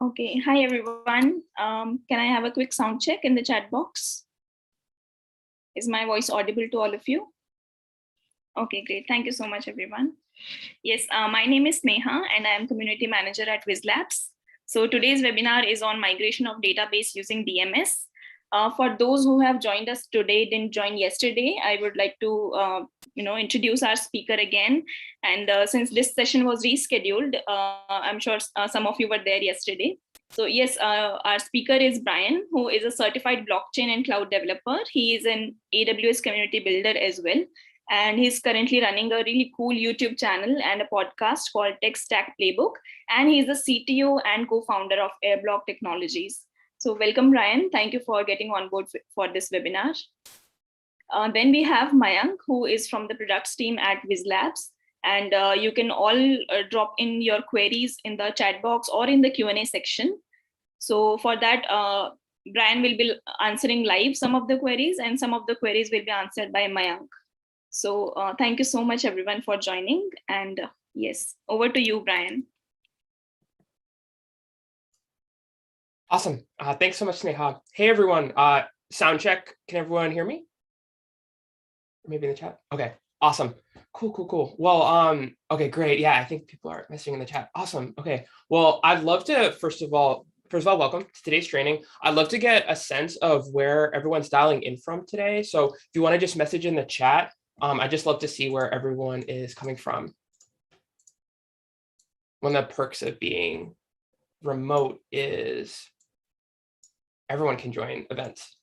Okay, hi everyone. Can I have a quick sound check in the chat box? Is my voice audible to all of you? Okay, great. Thank you so much, everyone. Yes, my name is Neha and I am community manager at Whizlabs. So today's webinar is on migration of database using DMS. For those who have joined us today, didn't join yesterday, I would like to introduce our speaker again. And since this session was rescheduled, I'm sure some of you were there yesterday. So yes, our speaker is Brian, who is a certified blockchain and cloud developer. He is an AWS community builder as well. And he's currently running a really cool YouTube channel and a podcast called Tech Stack Playbook. And he's the CTO and co-founder of Airblock Technologies. So welcome, Ryan. Thank you for getting on board for this webinar. Then we have Mayank, who is from the products team at Whizlabs. And you can all drop in your queries in the chat box or in the Q&A section. So for that, Brian will be answering live some of the queries and some of the queries will be answered by Mayank. So thank you so much, everyone, for joining. And yes, over to you, Brian. Awesome. Thanks so much, Neha. Hey, everyone. Sound check. Can everyone hear me? Maybe in the chat. Okay. Awesome. Cool. Well, okay, great. Yeah, I think people are messaging in the chat. Awesome. Okay. Well, I'd love to, first of all, welcome to today's training. I'd love to get a sense of where everyone's dialing in from today. So if you want to just message in the chat, I'd just love to see where everyone is coming from. One of the perks of being remote is everyone can join events.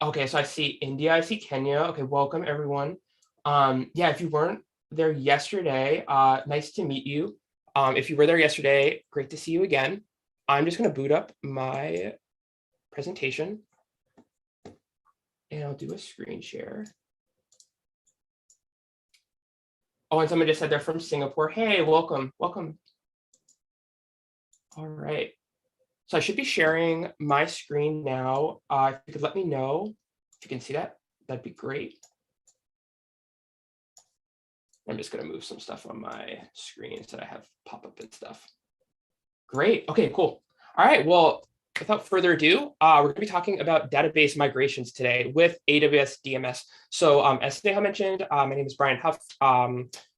Okay, so I see India, I see Kenya. Okay, welcome everyone. Yeah, if you weren't there yesterday, nice to meet you. If you were there yesterday, great to see you again. I'm just going to boot up my presentation and I'll do a screen share. Oh, and someone just said they're from Singapore. Hey, welcome. All right. So I should be sharing my screen now. If you could let me know if you can see that, that'd be great. I'm just going to move some stuff on my screen so that I have pop-up and stuff. Great. Okay, cool. All right. Well, without further ado, we're going to be talking about database migrations today with AWS DMS. So as Neha mentioned, my name is Brian Hough.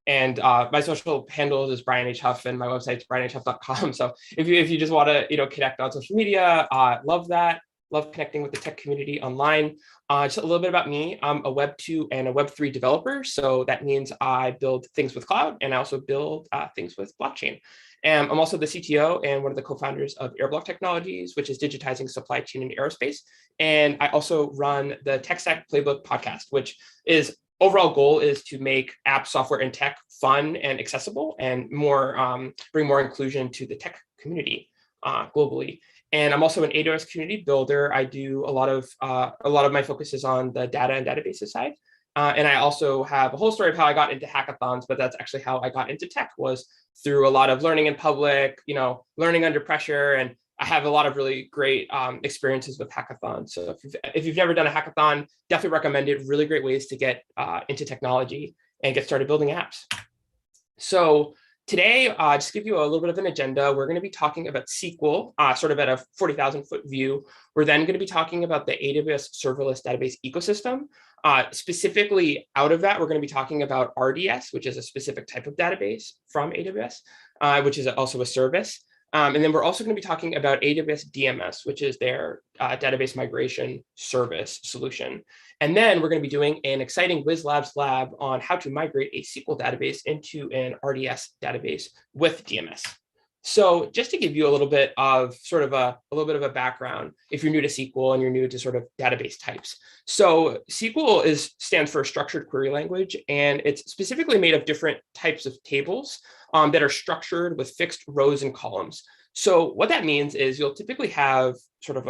And my social handle is Brian H Hough, and my website is brianhough.com. So if you just want to connect on social media, love that. Love connecting with the tech community online. Just a little bit about me. I'm a Web 2 and a Web 3 developer. So that means I build things with cloud, and I also build things with blockchain. And I'm also the CTO and one of the co-founders of Airblock Technologies, which is digitizing supply chain in aerospace. And I also run the Tech Stack Playbook podcast, which is overall goal is to make app software and tech fun and accessible and more bring more inclusion to the tech community globally. And I'm also an AWS community builder. I do a lot of my focus is on the data and databases side. And I also have a whole story of how I got into hackathons, but that's actually how I got into tech was through a lot of learning in public, learning under pressure. And I have a lot of really great experiences with hackathons. So if you've never done a hackathon, definitely recommend it. Really great ways to get into technology and get started building apps. So today, just give you a little bit of an agenda. We're going to be talking about SQL, sort of at a 40,000-foot view. We're then going to be talking about the AWS serverless database ecosystem. Specifically out of that, we're going to be talking about RDS, which is a specific type of database from AWS, which is also a service. And then we're also going to be talking about AWS DMS, which is their database migration service solution. And then we're going to be doing an exciting Whizlabs lab on how to migrate a SQL database into an RDS database with DMS. So just to give you a little bit of a background, if you're new to SQL and you're new to sort of database types. So SQL stands for structured query language, and it's specifically made of different types of tables that are structured with fixed rows and columns. So what that means is you'll typically have sort of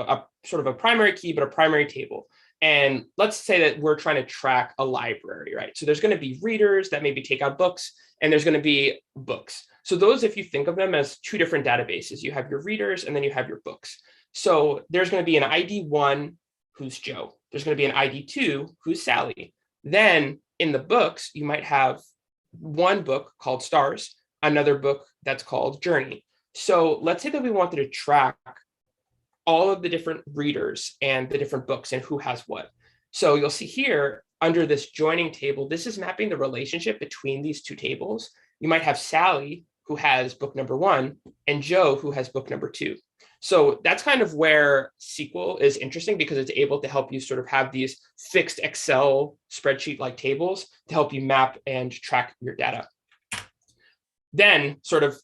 a primary key, but a primary table. And let's say that we're trying to track a library, right? So there's going to be readers that maybe take out books, and there's going to be books. So those, if you think of them as two different databases, you have your readers and then you have your books. So there's going to be an ID 1 who's Joe. There's going to be an ID 2 who's Sally. Then in the books, you might have one book called Stars, another book that's called Journey. So let's say that we wanted to track all of the different readers and the different books and who has what. So you'll see here under this joining table, this is mapping the relationship between these two tables. You might have Sally, who has book number 1, and Joe, who has book number 2. So that's kind of where SQL is interesting, because it's able to help you sort of have these fixed Excel spreadsheet-like tables to help you map and track your data. Then sort of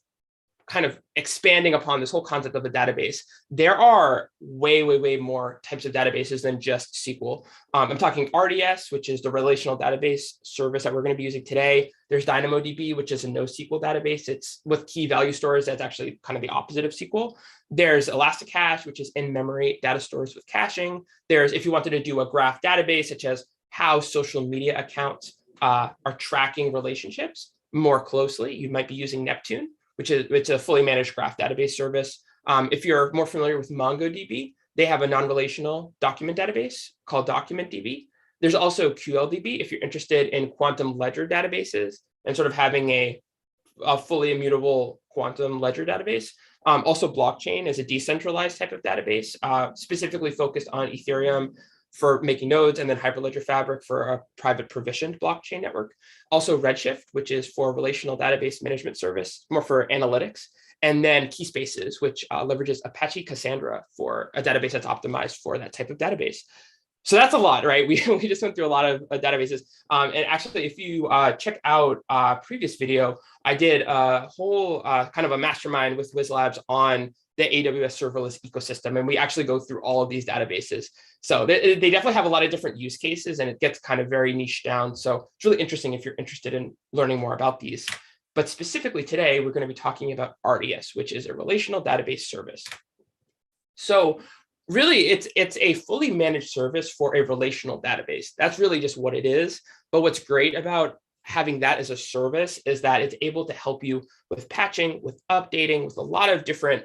kind of expanding upon this whole concept of a database, there are way more types of databases than just SQL. I'm talking RDS, which is the relational database service that we're going to be using today. There's DynamoDB, which is a NoSQL database. It's with key value stores. That's actually kind of the opposite of SQL. There's Elasticache, which is in-memory data stores with caching. There's, if you wanted to do a graph database, such as how social media accounts are tracking relationships more closely, you might be using Neptune, which is it's a fully managed graph database service. If you're more familiar with MongoDB, they have a non-relational document database called DocumentDB. There's also QLDB if you're interested in quantum ledger databases and sort of having a fully immutable quantum ledger database. Also, blockchain is a decentralized type of database, specifically focused on Ethereum for making nodes, and then Hyperledger Fabric for a private provisioned blockchain network. Also Redshift, which is for relational database management service, more for analytics. And then Keyspaces, which leverages Apache Cassandra for a database that's optimized for that type of database. So that's a lot, right? We just went through a lot of databases. And actually, if you check out a previous video, I did a whole kind of a mastermind with Whizlabs on the AWS serverless ecosystem. And we actually go through all of these databases. So they definitely have a lot of different use cases, and it gets kind of very niche down. So it's really interesting if you're interested in learning more about these. But specifically today, we're going to be talking about RDS, which is a relational database service. So really, it's a fully managed service for a relational database. That's really just what it is. But what's great about having that as a service is that it's able to help you with patching, with updating, with a lot of different,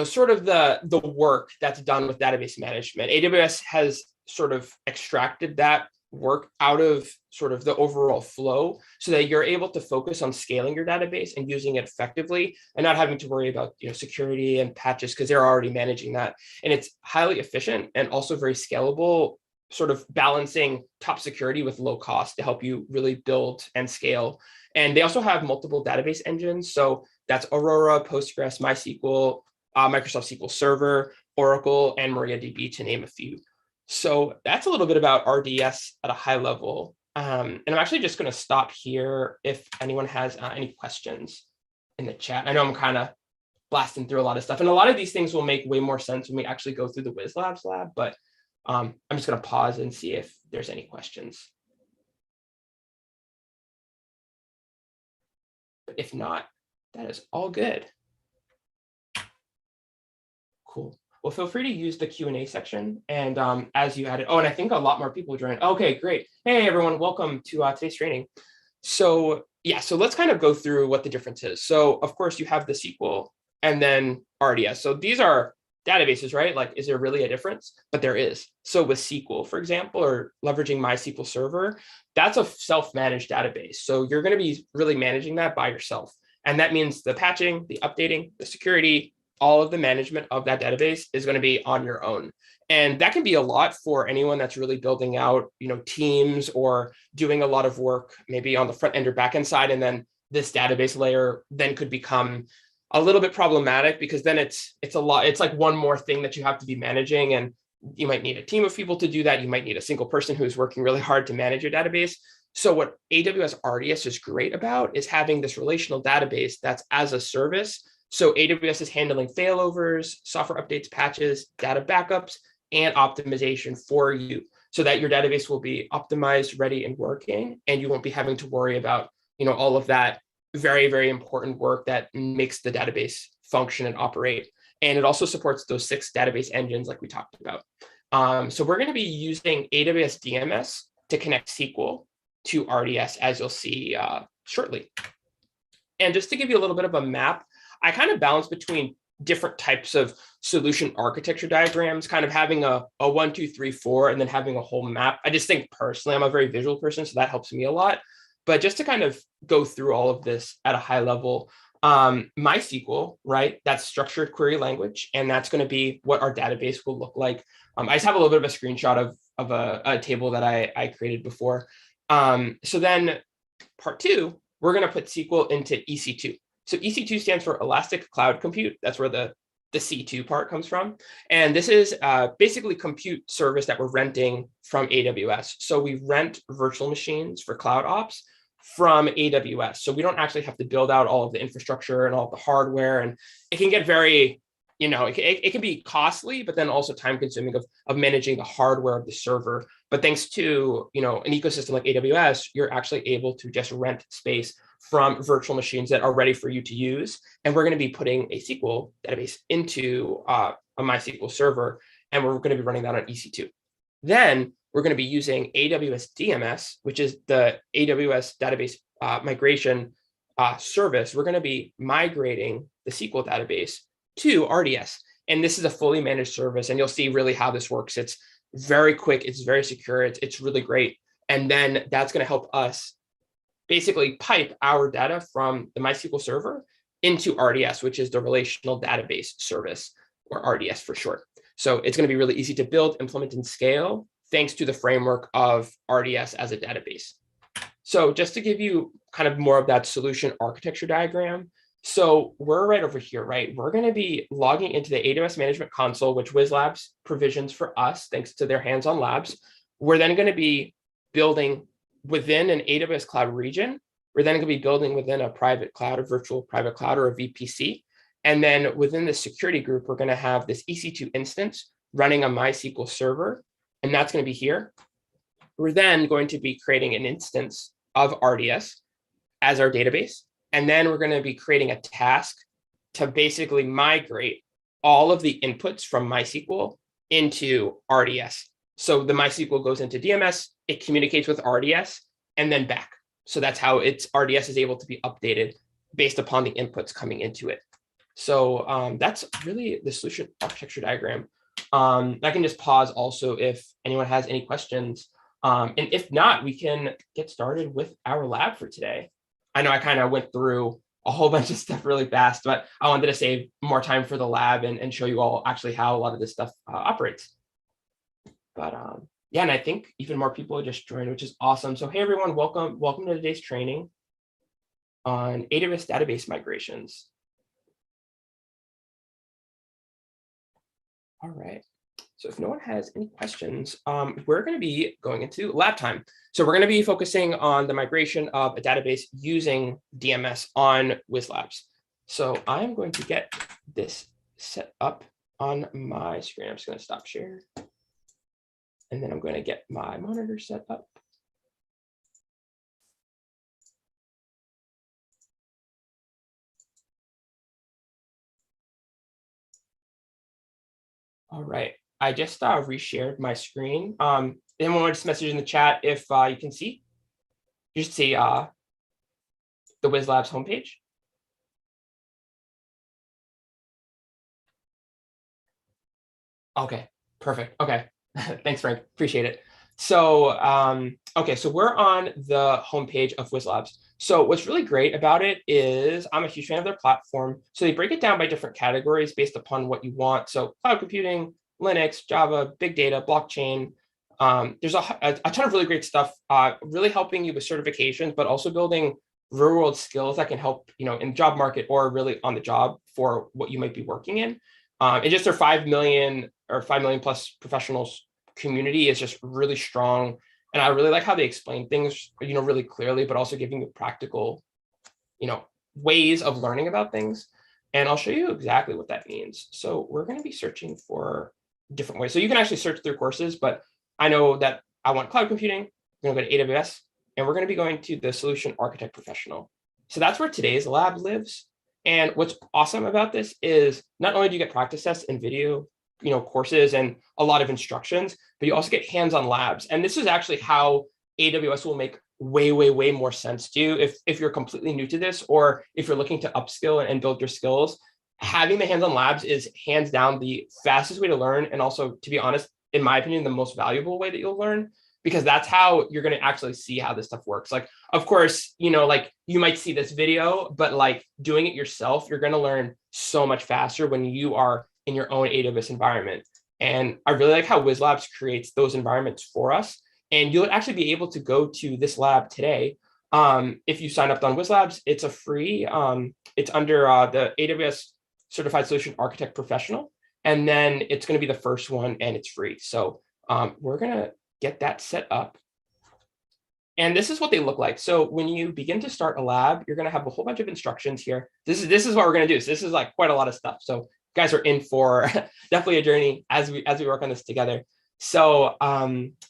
sort of the work that's done with database management. AWS has sort of extracted that work out of sort of the overall flow so that you're able to focus on scaling your database and using it effectively and not having to worry about security and patches, because they're already managing that. And it's highly efficient and also very scalable, sort of balancing top security with low cost to help you really build and scale. And they also have multiple database engines. So that's Aurora, Postgres, MySQL, Microsoft SQL Server, Oracle, and MariaDB, to name a few. So that's a little bit about RDS at a high level. And I'm actually just going to stop here if anyone has any questions in the chat. I know I'm kind of blasting through a lot of stuff, and a lot of these things will make way more sense when we actually go through the Whizlabs lab, but I'm just going to pause and see if there's any questions. But if not, that is all good. Cool. Well, feel free to use the Q&A section. And as you added, and I think a lot more people joined. Okay, great. Hey, everyone, welcome to today's training. So yeah, so let's kind of go through what the difference is. So of course you have the SQL and then RDS. So these are databases, right? Like, is there really a difference? But there is. So with SQL, for example, or leveraging MySQL Server, that's a self-managed database. So you're going to be really managing that by yourself. And that means the patching, the updating, the security, all of the management of that database is going to be on your own. And that can be a lot for anyone that's really building out, teams or doing a lot of work, maybe on the front end or back end side. And then this database layer then could become a little bit problematic, because then it's a lot. It's like one more thing that you have to be managing, and you might need a team of people to do that. You might need a single person who's working really hard to manage your database. So what AWS RDS is great about is having this relational database that's as a service. So AWS is handling failovers, software updates, patches, data backups, and optimization for you, so that your database will be optimized, ready, and working, and you won't be having to worry about, all of that very, very important work that makes the database function and operate. And it also supports those 6 database engines like we talked about. So we're going to be using AWS DMS to connect SQL to RDS, as you'll see shortly. And just to give you a little bit of a map, I kind of balance between different types of solution architecture diagrams, kind of having a 1, 2, 3, 4, and then having a whole map. I just think personally, I'm a very visual person, so that helps me a lot. But just to kind of go through all of this at a high level, MySQL, right? That's structured query language, and that's going to be what our database will look like. I just have a little bit of a screenshot of a table that I created before. So then part two, we're going to put SQL into EC2. So EC2 stands for Elastic Cloud Compute. That's where the C2 part comes from. And this is basically compute service that we're renting from AWS. So we rent virtual machines for cloud ops from AWS. So we don't actually have to build out all of the infrastructure and all of the hardware. And it can get very, it can be costly, but then also time consuming of managing the hardware of the server. But thanks to, an ecosystem like AWS, you're actually able to just rent space from virtual machines that are ready for you to use. And we're going to be putting a SQL database into a MySQL server, and we're going to be running that on EC2. Then we're going to be using AWS DMS, which is the AWS database migration service. We're going to be migrating the SQL database to RDS. And this is a fully managed service. And you'll see really how this works. It's very quick. It's very secure. It's really great. And then that's going to help us basically pipe our data from the MySQL server into RDS, which is the relational database service, or RDS for short. So it's going to be really easy to build, implement, and scale thanks to the framework of RDS as a database. So just to give you kind of more of that solution architecture diagram. So we're right over here, right? We're going to be logging into the AWS Management Console, which Whizlabs provisions for us, thanks to their hands-on labs. We're then going to be building within an AWS cloud region. We're then going to be building within a private cloud, a virtual private cloud, or a VPC. And then within the security group, we're going to have this EC2 instance running a MySQL server, and that's going to be here. We're then going to be creating an instance of RDS as our database. And then we're going to be creating a task to basically migrate all of the inputs from MySQL into RDS. So the MySQL goes into DMS, it communicates with RDS, and then back. So that's how its RDS is able to be updated based upon the inputs coming into it. So that's really the solution architecture diagram. I can just pause also if anyone has any questions. And if not, we can get started with our lab for today. I know I kind of went through a whole bunch of stuff really fast, but I wanted to save more time for the lab and show you all actually how a lot of this stuff operates. But yeah, and I think even more people just joined, which is awesome. So hey, everyone, welcome to today's training on AWS database migrations. All right. So if no one has any questions, we're going to be going into lab time. So we're going to be focusing on the migration of a database using DMS on Whizlabs. So I'm going to get this set up on my screen. I'm just going to stop share. And then I'm going to get my monitor set up. All right. I just reshared my screen. Anyone want to just message in the chat if you can see? You should see the Whizlabs homepage. Okay, perfect. Okay, thanks, Frank. Appreciate it. So, okay, so we're on the homepage of Whizlabs. So what's really great about it is I'm a huge fan of their platform. So they break it down by different categories based upon what you want. So cloud computing, Linux, Java, big data, blockchain. There's a ton of really great stuff, really helping you with certifications, but also building real world skills that can help, in the job market or really on the job for what you might be working in. And just their 5 million plus professionals community is just really strong. And I really like how they explain things, really clearly, but also giving you practical, ways of learning about things. And I'll show you exactly what that means. So we're going to be searching for different ways. So you can actually search through courses, but I know that I want cloud computing. We're going to go to AWS, and we're going to be going to the Solution Architect Professional. So that's where today's lab lives. And what's awesome about this is not only do you get practice tests and video, courses and a lot of instructions, but you also get hands-on labs. And this is actually how AWS will make way, way, way more sense to you if you're completely new to this, or if you're looking to upskill and build your skills. Having the hands-on labs is hands down the fastest way to learn. And also, to be honest, in my opinion, the most valuable way that you'll learn. because that's how you're going to actually see how this stuff works. Like, of course, like you might see this video, but like doing it yourself, you're going to learn so much faster when you are in your own AWS environment. And I really like how Whizlabs creates those environments for us. And you'll actually be able to go to this lab today. If you sign up on Whizlabs, it's a free, it's under the AWS Certified Solution Architect Professional. And then it's going to be the first one and it's free. So we're going to get that set up. And this is what they look like. So when you begin to start a lab, you're going to have a whole bunch of instructions here. This is what we're going to do. So this is like quite a lot of stuff. So you guys are in for definitely a journey as we work on this together. So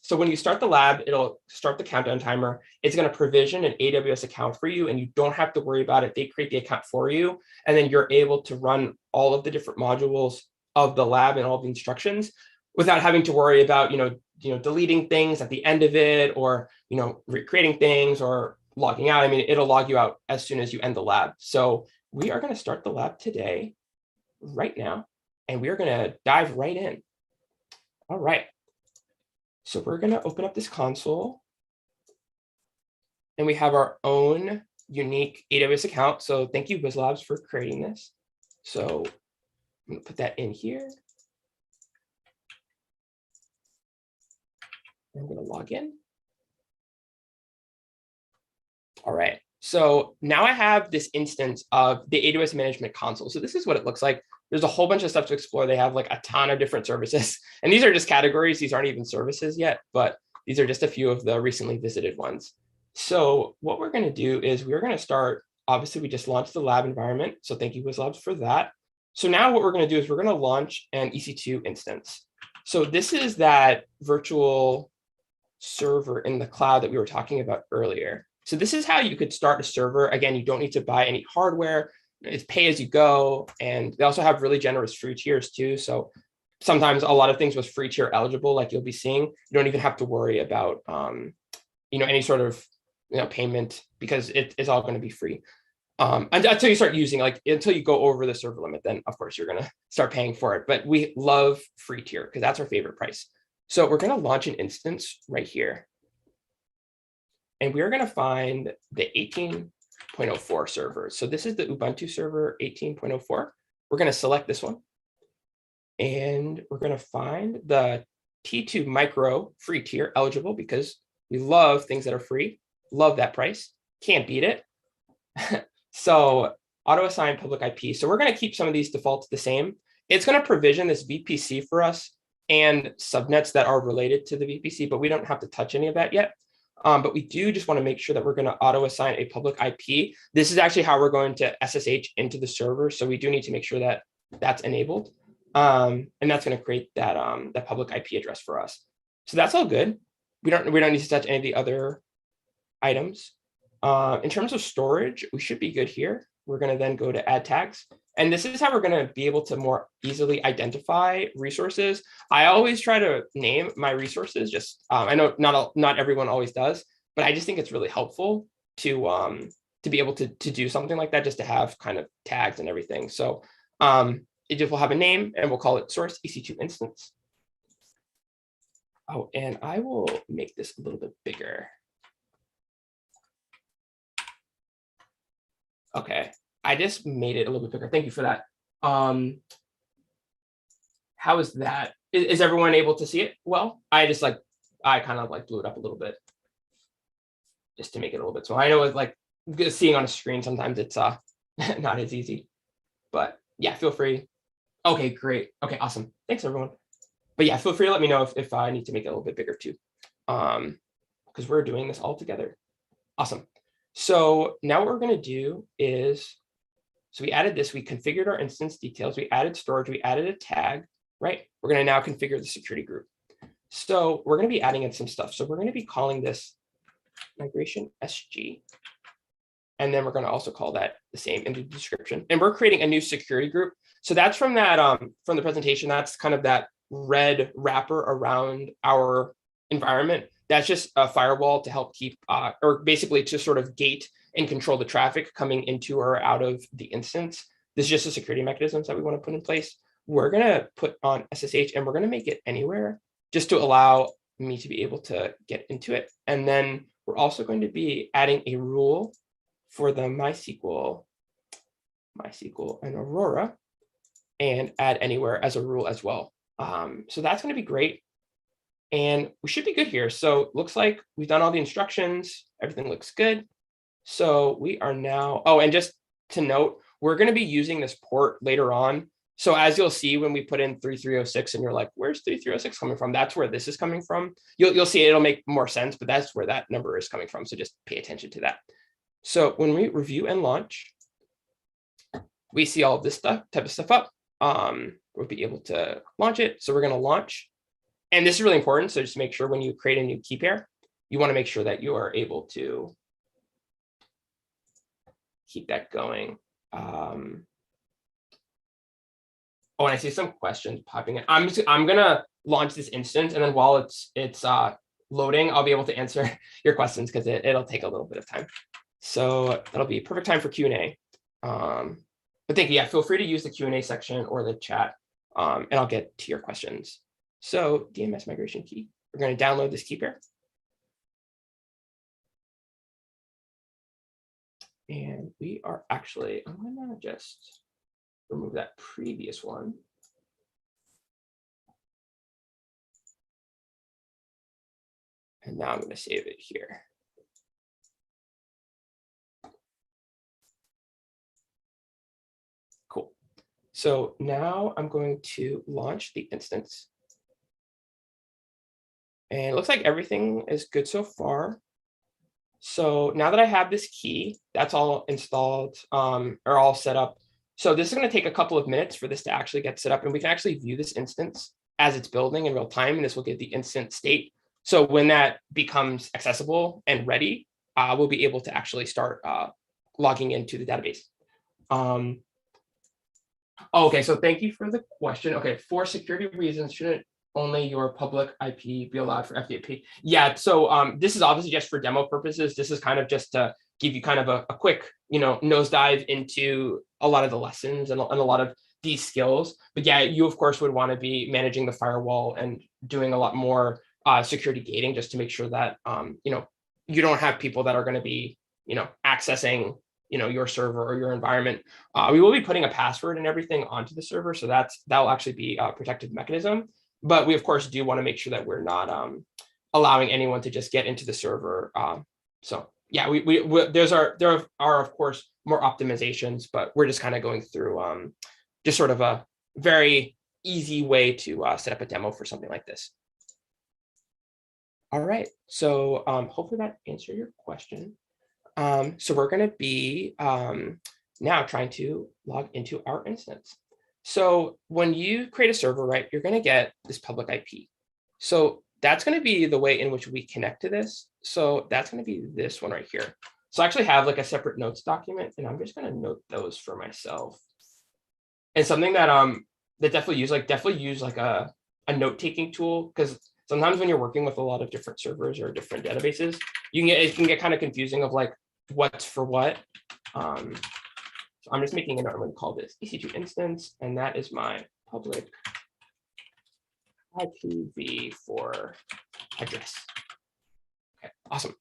so when you start the lab, it'll start the countdown timer. It's going to provision an AWS account for you, and you don't have to worry about it. They create the account for you, and then you're able to run all of the different modules of the lab and all the instructions without having to worry about deleting things at the end of it, or recreating things or logging out. I mean, it'll log you out as soon as you end the lab. So we are going to start the lab today, right now, and we are going to dive right in. All right. So we're going to open up this console, and we have our own unique AWS account. So thank you, Whizlabs, for creating this. So I'm going to put that in here. I'm going to log in. All right. So now I have this instance of the AWS Management Console. So this is what it looks like. There's a whole bunch of stuff to explore. They have like a ton of different services. And these are just categories. These aren't even services yet, but these are just a few of the recently visited ones. So what we're going to do is we're going to start, obviously we just launched the lab environment. So thank you, Whizlabs, for that. So now what we're going to do is we're going to launch an EC2 instance. So this is that virtual server in the cloud that we were talking about earlier. So this is how you could start a server. Again, you don't need to buy any hardware. It's pay as you go. And they also have really generous free tiers too. So sometimes a lot of things with free tier eligible, like you'll be seeing, you don't even have to worry about, any sort of, payment, because it's all going to be free. Until you start using, until you go over the server limit, then of course you're going to start paying for it. But we love free tier because that's our favorite price. So we're going to launch an instance right here. And we're going to find the 18.04 server. So this is the Ubuntu server 18.04. We're going to select this one. And we're going to find the T2 micro free tier eligible, because we love things that are free. Love that price. Can't beat it. So auto assign public IP. So we're going to keep some of these defaults the same. It's going to provision this VPC for us and subnets that are related to the VPC, but we don't have to touch any of that yet. But we do just want to make sure that we're going to auto assign a public IP. This is actually how we're going to SSH into the server. So we do need to make sure that that's enabled. And that's going to create that, that public IP address for us. So that's all good. We don't need to touch any of the other items. In terms of storage, we should be good here. We're going to then go to add tags. And this is how we're going to be able to more easily identify resources. I always try to name my resources. Just I know not everyone always does, but I just think it's really helpful to be able to do something like that, just to have kind of tags and everything. So it will have a name, and we'll call it source EC2 instance. Oh, and I will make this a little bit bigger. Okay, I just made it a little bit bigger. Thank you for that. How is that? Is everyone able to see it? Well, I kind of blew it up a little bit just to make it a little bit. So I know it's like seeing on a screen, sometimes it's not as easy, but yeah, feel free. Okay, great. Okay, awesome. Thanks everyone. But yeah, feel free to let me know if I need to make it a little bit bigger too, because we're doing this all together. Awesome. So now what we're going to do is, so we added this, we configured our instance details, we added storage, we added a tag, right? We're going to now configure the security group. So we're going to be adding in some stuff. So we're going to be calling this migration SG. And then we're going to also call that the same in the description. And we're creating a new security group. So that's from that, from the presentation, that's kind of that red wrapper around our environment. That's just a firewall to help keep, or basically to sort of gate and control the traffic coming into or out of the instance. This is just the security mechanisms that we want to put in place. We're going to put on SSH, and we're going to make it anywhere, just to allow me to be able to get into it. And then we're also going to be adding a rule for the MySQL and Aurora, and add anywhere as a rule as well. So that's going to be great. And we should be good here. So looks like we've done all the instructions. Everything looks good. So we are now, oh, and just to note, we're going to be using this port later on. So as you'll see, when we put in 3306 and you're like, where's 3306 coming from? That's where this is coming from. You'll see it'll make more sense, but that's where that number is coming from. So just pay attention to that. So when we review and launch, we see all of this type of stuff up. We'll be able to launch it. So we're going to launch. And this is really important. So just make sure when you create a new key pair, you want to make sure that you are able to keep that going. Oh, and I see some questions popping in. I'm gonna launch this instance, and then while it's loading, I'll be able to answer your questions because it'll take a little bit of time. So that'll be perfect time for Q&A. But thank you. Yeah, feel free to use the Q&A section or the chat, and I'll get to your questions. So DMS migration key. We're going to download this key pair. And we are actually, I'm going to just remove that previous one. And now I'm going to save it here. Cool. So now I'm going to launch the instance. And it looks like everything is good so far. So now that I have this key, that's all installed or all set up. So this is going to take a couple of minutes for this to actually get set up, and we can actually view this instance as it's building in real time, and this will give the instant state. So when that becomes accessible and ready, we'll be able to actually start logging into the database. Okay, so thank you for the question. Okay, for security reasons, shouldn't only your public IP be allowed for FTP? Yeah, so this is obviously just for demo purposes. This is kind of just to give you kind of a quick, nosedive into a lot of the lessons and a lot of these skills. But yeah, you of course would want to be managing the firewall and doing a lot more security gating just to make sure that you don't have people that are going to be accessing your server or your environment. We will be putting a password and everything onto the server, so that'll actually be a protective mechanism. But we of course do want to make sure that we're not allowing anyone to just get into the server. So yeah, there are of course more optimizations, but we're just kind of going through just sort of a very easy way to set up a demo for something like this. All right, so hopefully that answered your question. So we're going to be now trying to log into our instance. So when you create a server, right, you're going to get this public IP. So that's going to be the way in which we connect to this. So that's going to be this one right here. So I actually have like a separate notes document, and I'm just going to note those for myself. And something that that definitely use like a note-taking tool, because sometimes when you're working with a lot of different servers or different databases, it can get kind of confusing of like what's for what. So I'm just making a note. I'm going to call this EC2 instance, and that is my public IPv4 address. Okay, awesome.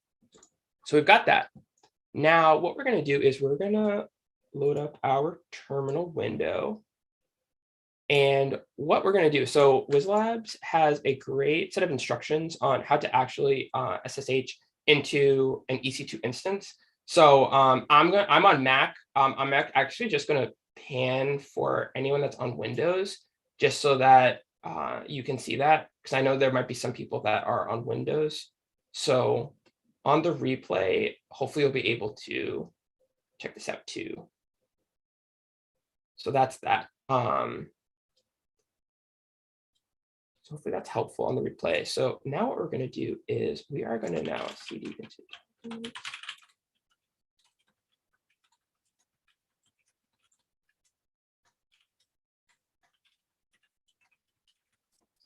So we've got that. Now what we're going to do is we're going to load up our terminal window. And what we're going to do, so Whizlabs has a great set of instructions on how to actually SSH into an EC2 instance. So I'm on Mac. I'm actually just going to pan for anyone that's on Windows, just so that you can see that, because I know there might be some people that are on Windows. So on the replay, hopefully you'll be able to check this out too. So that's that. So hopefully that's helpful on the replay. So now what we're going to do is we are going to now cd into.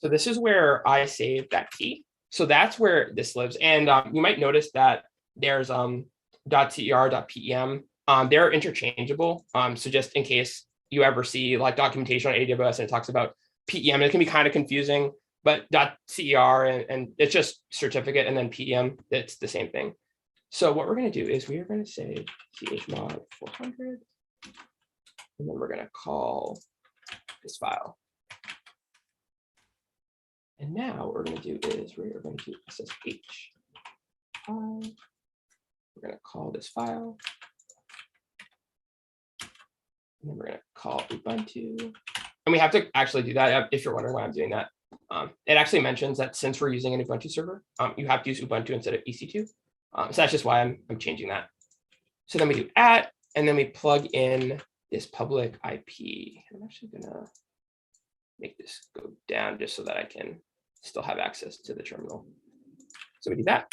So this is where I saved that key. So that's where this lives. And you might notice that there's .cer, .pem. They're interchangeable. So just in case you ever see like documentation on AWS and it talks about PEM, it can be kind of confusing. but .cer and it's just certificate, and then PEM, it's the same thing. So what we're going to do is we are going to say chmod 400, and then we're going to call this file. And now what we're going to do is we're going to ssh. We're going to call this file. And then we're going to call Ubuntu. And we have to actually do that if you're wondering why I'm doing that. It actually mentions that since we're using an Ubuntu server, you have to use Ubuntu instead of EC2. So that's just why I'm changing that. So then we do @ and then we plug in this public IP. I'm actually going to make this go down just so that I can still have access to the terminal. So we do that.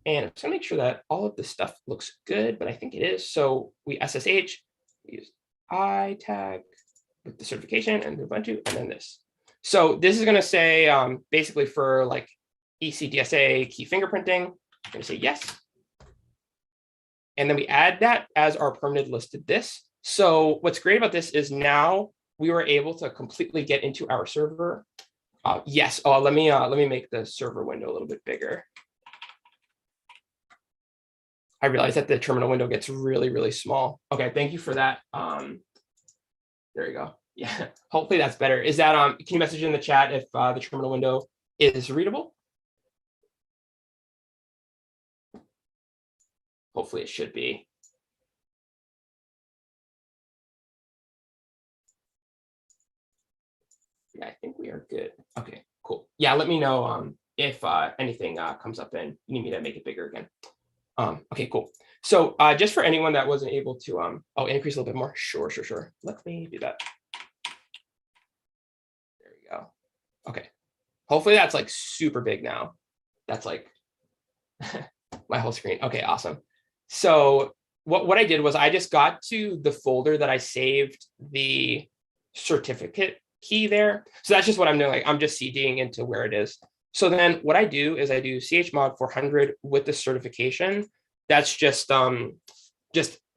And I'm just going to make sure that all of this stuff looks good, but I think it is. So we SSH, we use I tag with the certification and Ubuntu, and then this. So this is going to say basically for like ECDSA key fingerprinting, I'm going to say yes. And then we add that as our permitted listed this. So what's great about this is now we were able to completely get into our server. Yes. Oh, let me make the server window a little bit bigger. I realize that the terminal window gets really, really small. Okay, thank you for that. There you go. Yeah, hopefully that's better. Is that can you message in the chat if the terminal window is readable? Hopefully it should be. Yeah, I think we are good. Okay, cool. Yeah, let me know if anything comes up and you need me to make it bigger again. Okay, cool. So just for anyone that wasn't able to, increase a little bit more. Sure. Let me do that. There we go. Okay. Hopefully that's like super big now. That's like my whole screen. Okay, awesome. So what I did was I just got to the folder that I saved the certificate key there. So that's just what I'm doing. Like I'm just CDing into where it is. So then what I do is I do chmod 400 with the certification. That's just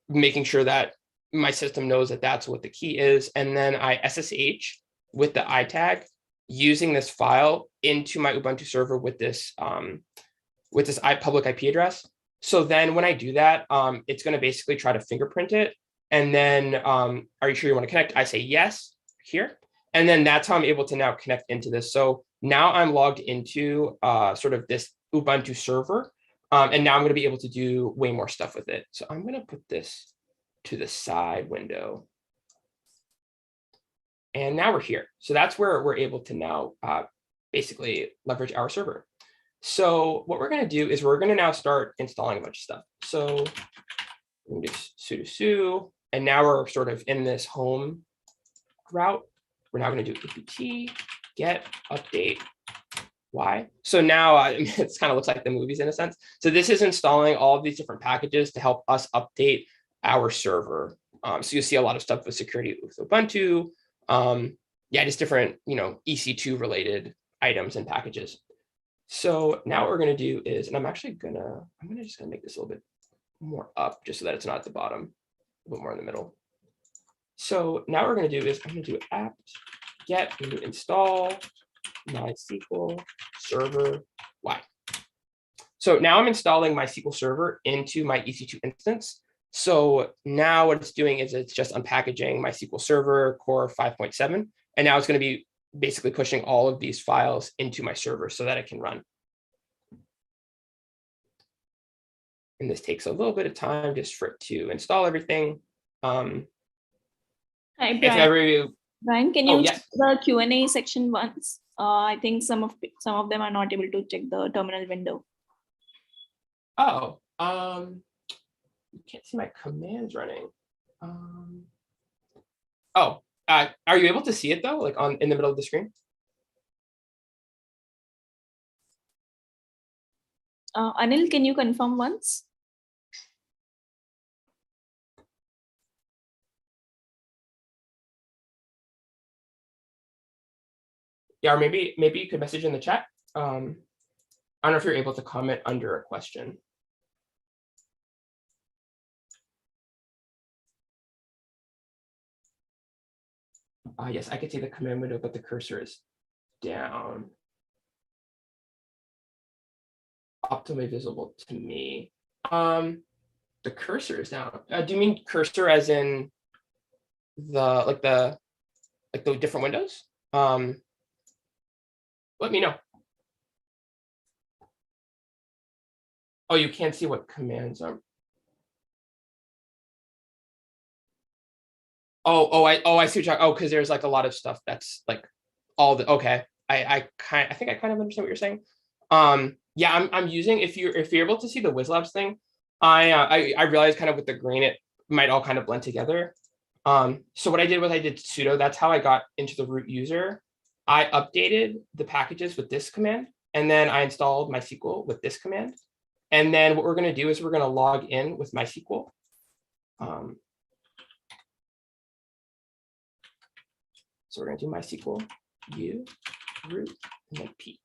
making sure that my system knows that that's what the key is. And then I SSH with the I tag using this file into my Ubuntu server with this public IP address. So then when I do that, it's going to basically try to fingerprint it. And then are you sure you want to connect? I say yes here. And then that's how I'm able to now connect into this. So now I'm logged into sort of this Ubuntu server. And now I'm going to be able to do way more stuff with it. So I'm going to put this to the side window. And now we're here. So that's where we're able to now basically leverage our server. So what we're going to do is we're going to now start installing a bunch of stuff. So we can do sudo, and now we're sort of in this home route. We're now going to do apt get update y. So now it kind of looks like the movies in a sense. So this is installing all of these different packages to help us update our server. So you'll see a lot of stuff with security with Ubuntu. Just different, EC2 related items and packages. So now what we're going to do is, and I'm just going to make this a little bit more up just so that it's not at the bottom, a little more in the middle. So now what we're going to do is I'm going to do apt get install MySQL server y. So now I'm installing MySQL server into my EC2 instance. So now what it's doing is it's just unpackaging MySQL server core 5.7. And now it's going to be basically pushing all of these files into my server so that it can run. And this takes a little bit of time just for it to install everything. Hi, Brian. Brian, can you check the Q&A section once? I think some of them are not able to check the terminal window. Oh, you can't see my commands running. Are you able to see it though, like in the middle of the screen? Anil, can you confirm once? Yeah, or maybe you could message in the chat. I don't know if you're able to comment under a question. Yes, I can see the command window, but the cursor is down. optimally visible to me. The cursor is down. Do you mean cursor as in the different windows? Let me know. Oh, you can't see what commands are. I see what you're, because there's like a lot of stuff that's like all the, okay. I think I kind of understand what you're saying. Yeah, I'm using, if you're able to see the Whizlabs thing, I realized kind of with the green, it might all kind of blend together. So what I did was I did sudo, that's how I got into the root user. I updated the packages with this command, and then I installed MySQL with this command. And then what we're going to do is we're going to log in with MySQL. So we're going to do MySQL u root and then p.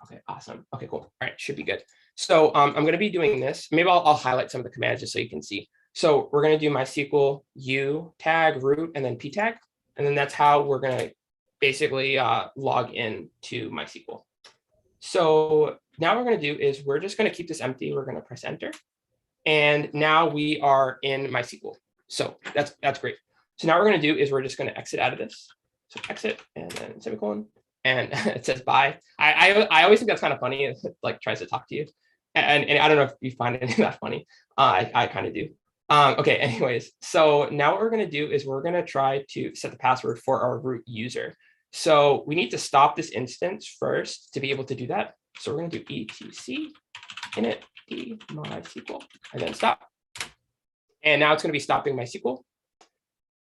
Okay, awesome. Okay, cool. All right, should be good. So I'm going to be doing this. Maybe I'll highlight some of the commands just so you can see. So we're going to do MySQL u tag root and then p tag. And then that's how we're going to basically log in to MySQL. So now what we're going to do is we're just going to keep this empty. We're going to press enter. And now we are in MySQL. So that's great. So now what we're going to do is we're just going to exit out of this. So exit and then semicolon. And it says bye. I always think that's kind of funny. It like tries to talk to you. And I don't know if you find any of that funny. I kind of do. Okay, anyways. So now what we're going to do is we're going to try to set the password for our root user. So we need to stop this instance first to be able to do that. So we're going to do etc init d MySQL and then stop. And now it's going to be stopping MySQL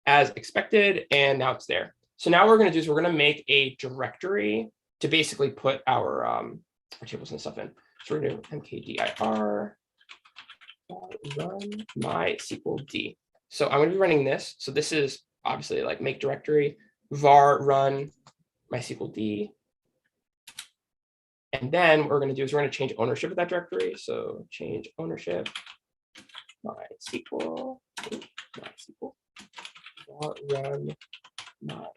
as expected. And now it's there. So now what we're going to do is we're going to make a directory to basically put our tables and stuff in. So we're going to do mkdir run MySQL d. So I'm going to be running this. So this is obviously like make directory var run MySQL d. And then what we're going to do is we're going to change ownership of that directory. So change ownership MySQL var run MySQL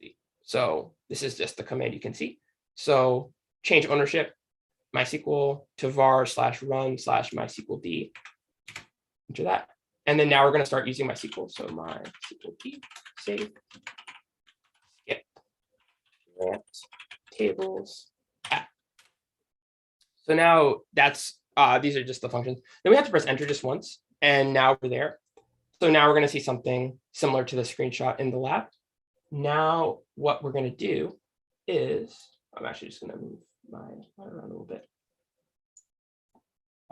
d. So this is just the command you can see. So change ownership MySQL to var/run/MySQL d. Enter that. And then now we're going to start using MySQL. So MySQL d, save, skip, grant, tables, add. So now that's, these are just the functions. Then we have to press enter just once. And now we're there. So now we're going to see something similar to the screenshot in the lab. Now what we're going to do is, I'm actually just going to move mine around a little bit.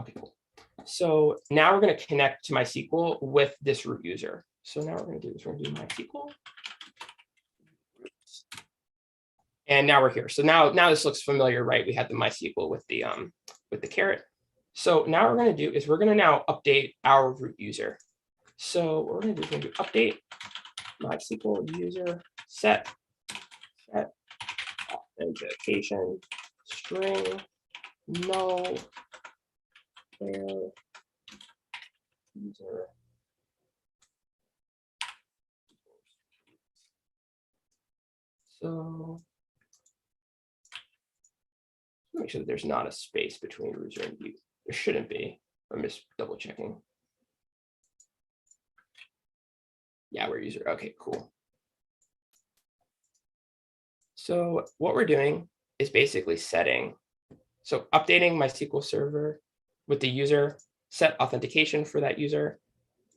Okay, cool. So now we're going to connect to MySQL with this root user. So now what we're going to do is we're going to do MySQL. And now we're here. So now this looks familiar, right? We had the MySQL with the caret. So now what we're going to do is we're going to now update our root user. So what we're going to do is we're going to do update MySQL user set authentication string null where user so make sure that there's not a space between user and view. There shouldn't be. I'm just double checking. Yeah, we're user. Okay, cool. So what we're doing is basically setting, so updating MySQL server with the user, set authentication for that user,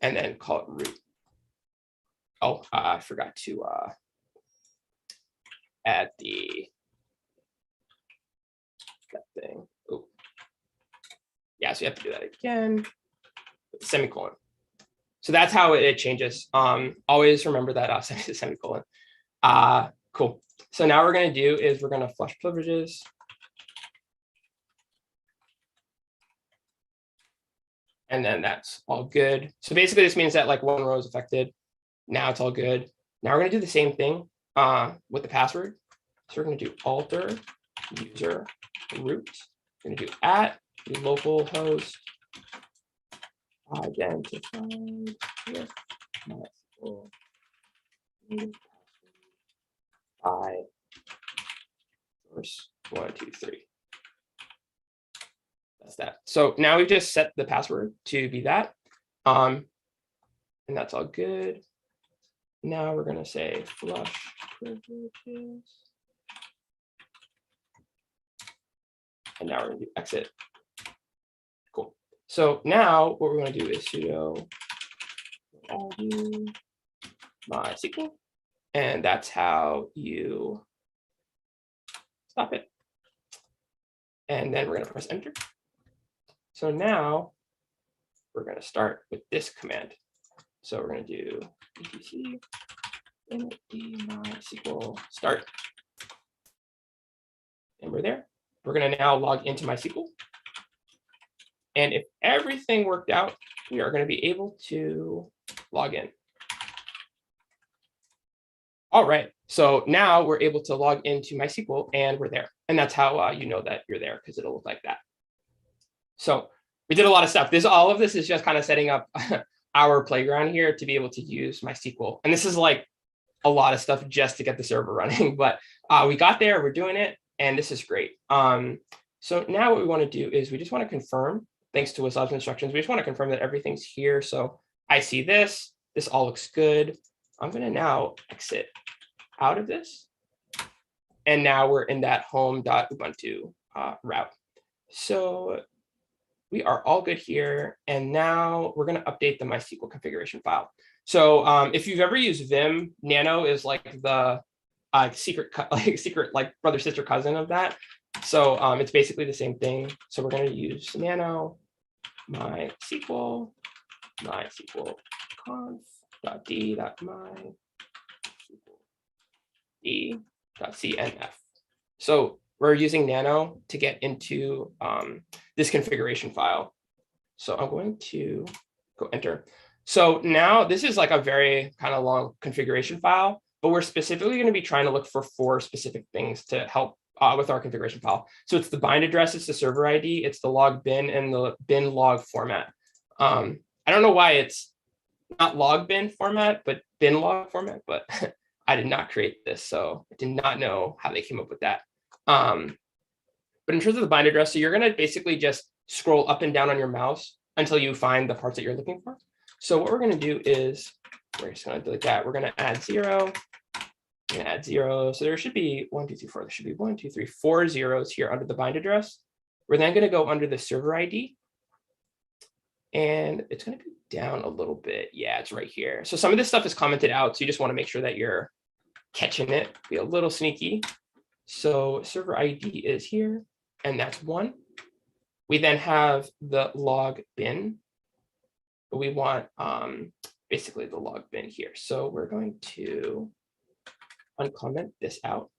and then call it root. Oh, I forgot to add that thing. Oh, yeah, so you have to do that again with the semicolon. So that's how it changes. Always remember that semicolon. Cool. So now what we're going to do is we're going to flush privileges. And then that's all good. So basically this means that like one row is affected. Now it's all good. Now we're going to do the same thing with the password. So we're going to do alter user root. We're going to do @ localhost identified here. MySQL 5 source 1 2 3. That's that. So now we've just set the password to be that. And that's all good. Now we're going to say flush privileges. And now we're going to do exit. Cool. So now what we're going to do is sudo MySQL. And that's how you stop it. And then we're going to press enter. So now we're going to start with this command. So we're going to do etc MySQL start. And we're there. We're going to now log into MySQL. And if everything worked out, we are going to be able to log in. All right. So now we're able to log into MySQL and we're there. And that's how you know that you're there, because it'll look like that. So we did a lot of stuff. All of this is just kind of setting up our playground here to be able to use MySQL. And this is like a lot of stuff just to get the server running. But we got there, we're doing it, and this is great. So now what we want to do is we just want to confirm, thanks to Whizlabs instructions, we just want to confirm that everything's here. So I see this all looks good. I'm going to now exit out of this. And now we're in that home.ubuntu route. So we are all good here. And now we're going to update the MySQL configuration file. So if you've ever used Vim, Nano is like the secret brother, sister, cousin of that. So it's basically the same thing. So we're going to use Nano, MySQL conf.d.mysql.cnf. So we're using Nano to get into this configuration file. So I'm going to go enter. So now this is like a very kind of long configuration file, but we're specifically going to be trying to look for 4 specific things to help with our configuration file. So it's the bind address, it's the server ID, it's the log bin, and the bin log format. I don't know why it's not log bin format, but bin log format, but I did not create this, so I did not know how they came up with that. But in terms of the bind address, so you're going to basically just scroll up and down on your mouse until you find the parts that you're looking for. So what we're going to do is we're just going to delete that. We're going to add 0. And add 0. So there should be 1, 2, 3, 4. There should be 1, 2, 3, 4 zeros here under the bind address. We're then going to go under the server ID. And it's going to be down a little bit. Yeah, it's right here. So some of this stuff is commented out. So you just want to make sure that you're catching it. Be a little sneaky. So server ID is here. And that's 1. We then have the log bin. We want basically the log bin here. So we're going to uncomment this out.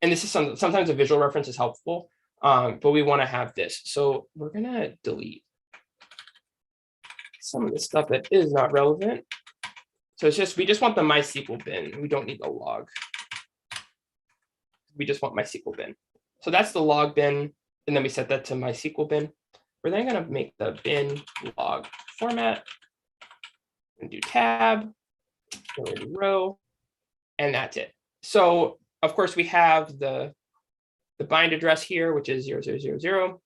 And this is sometimes a visual reference is helpful, but we want to have this. So we're going to delete some of the stuff that is not relevant. So it's just, we just want the MySQL bin. We don't need the log. We just want MySQL bin. So that's the log bin. And then we set that to MySQL bin. We're then going to make the bin log format and do tab, go to row, and that's it. So of course we have the bind address here, which is 0000.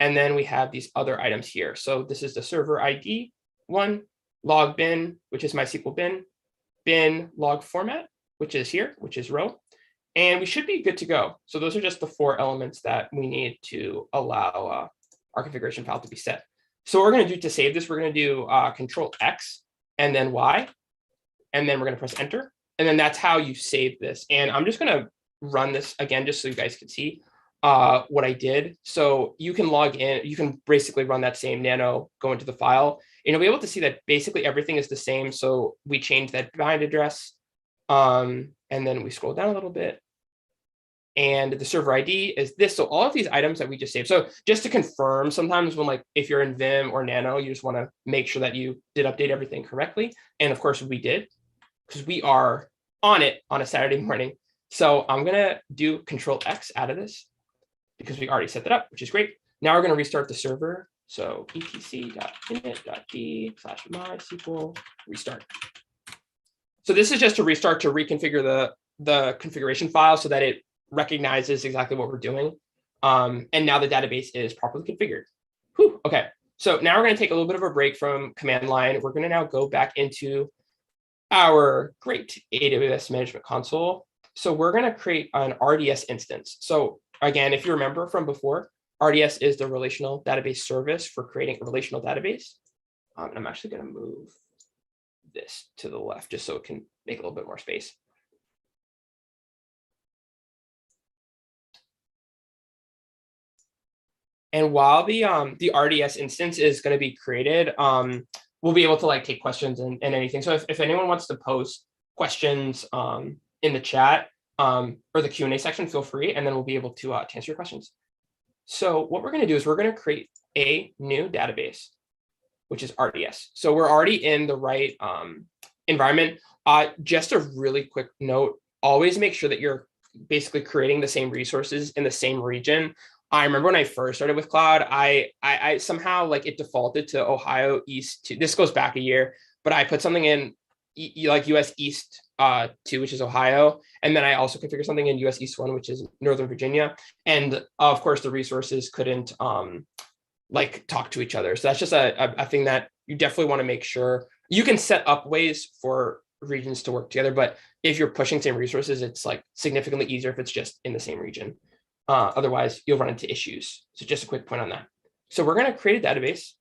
And then we have these other items here. So this is the server ID 1, log bin, which is MySQL bin log format, which is here, which is row. And we should be good to go. So those are just the 4 elements that we need to allow our configuration file to be set. So what we're going to do to save this, we're going to do Control X and then Y, and then we're going to press enter. And then that's how you save this. And I'm just going to run this again, just so you guys can see what I did. So you can log in, you can basically run that same Nano, go into the file, and you'll be able to see that basically everything is the same. So we changed that bind address, and then we scroll down a little bit. And the server ID is this. So all of these items that we just saved. So just to confirm, sometimes when if you're in Vim or Nano, you just want to make sure that you did update everything correctly. And of course we did, because we are on it on a Saturday morning. So I'm going to do Control X out of this because we already set that up, which is great. Now we're going to restart the server. So etc.init.d/MySQL restart. So this is just to restart to reconfigure the configuration file so that it recognizes exactly what we're doing. And now the database is properly configured. Whew, okay, so now we're going to take a little bit of a break from command line. We're going to now go back into our great AWS Management Console. So we're going to create an RDS instance. So again, if you remember from before, RDS is the relational database service for creating a relational database. I'm actually going to move this to the left just so it can make a little bit more space. And while the RDS instance is going to be created, we'll be able to like take questions and anything. So if anyone wants to post questions in the chat or the Q&A section, feel free, and then we'll be able to answer your questions. So what we're going to do is we're going to create a new database, which is RDS. So we're already in the right environment. Just a really quick note, always make sure that you're basically creating the same resources in the same region. I remember when I first started with cloud, I somehow like it defaulted to Ohio East 2. This goes back a year, but I put something in like US East 2, which is Ohio. And then I also configured something in US East 1, which is Northern Virginia. And of course, the resources couldn't like talk to each other. So that's just a thing that you definitely want to make sure. You can set up ways for regions to work together, but if you're pushing same resources, it's like significantly easier if it's just in the same region. Otherwise, you'll run into issues. So just a quick point on that. So we're going to create a database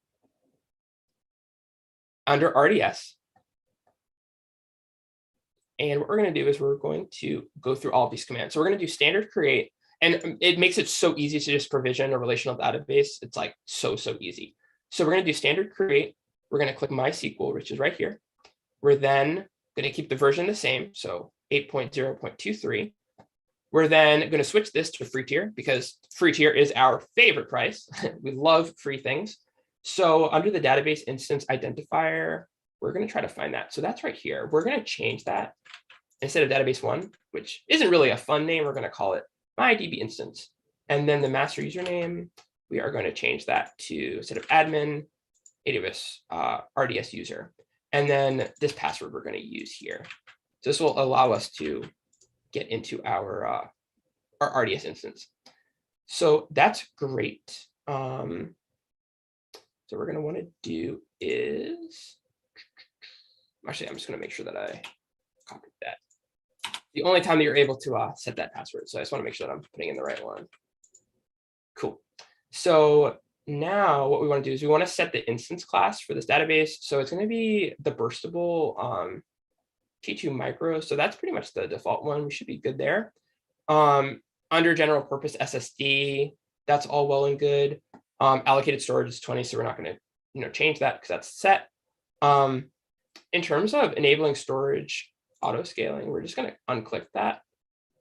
under RDS. And what we're going to do is we're going to go through all of these commands. So we're going to do standard create. And it makes it so easy to just provision a relational database. It's like so easy. So we're going to do standard create. We're going to click MySQL, which is right here. We're then going to keep the version the same. So 8.0.23. We're then going to switch this to free tier because free tier is our favorite price. We love free things. So under the database instance identifier, we're going to try to find that. So that's right here. We're going to change that. Instead of database 1, which isn't really a fun name, we're going to call it MyDB instance. And then the master username, we are going to change that to, instead of admin, AWS RDS user. And then this password we're going to use here. So this will allow us to get into our RDS instance. So that's great. So what we're going to want to do is, actually, I'm just going to make sure that I copied that. The only time that you're able to set that password. So I just want to make sure that I'm putting in the right one. Cool. So now what we want to do is we want to set the instance class for this database. So it's going to be the burstable T2 micro. So that's pretty much the default one. We should be good there. Under general purpose SSD, that's all well and good. Allocated storage is 20, so we're not going to change that because that's set. In terms of enabling storage auto scaling, we're just going to unclick that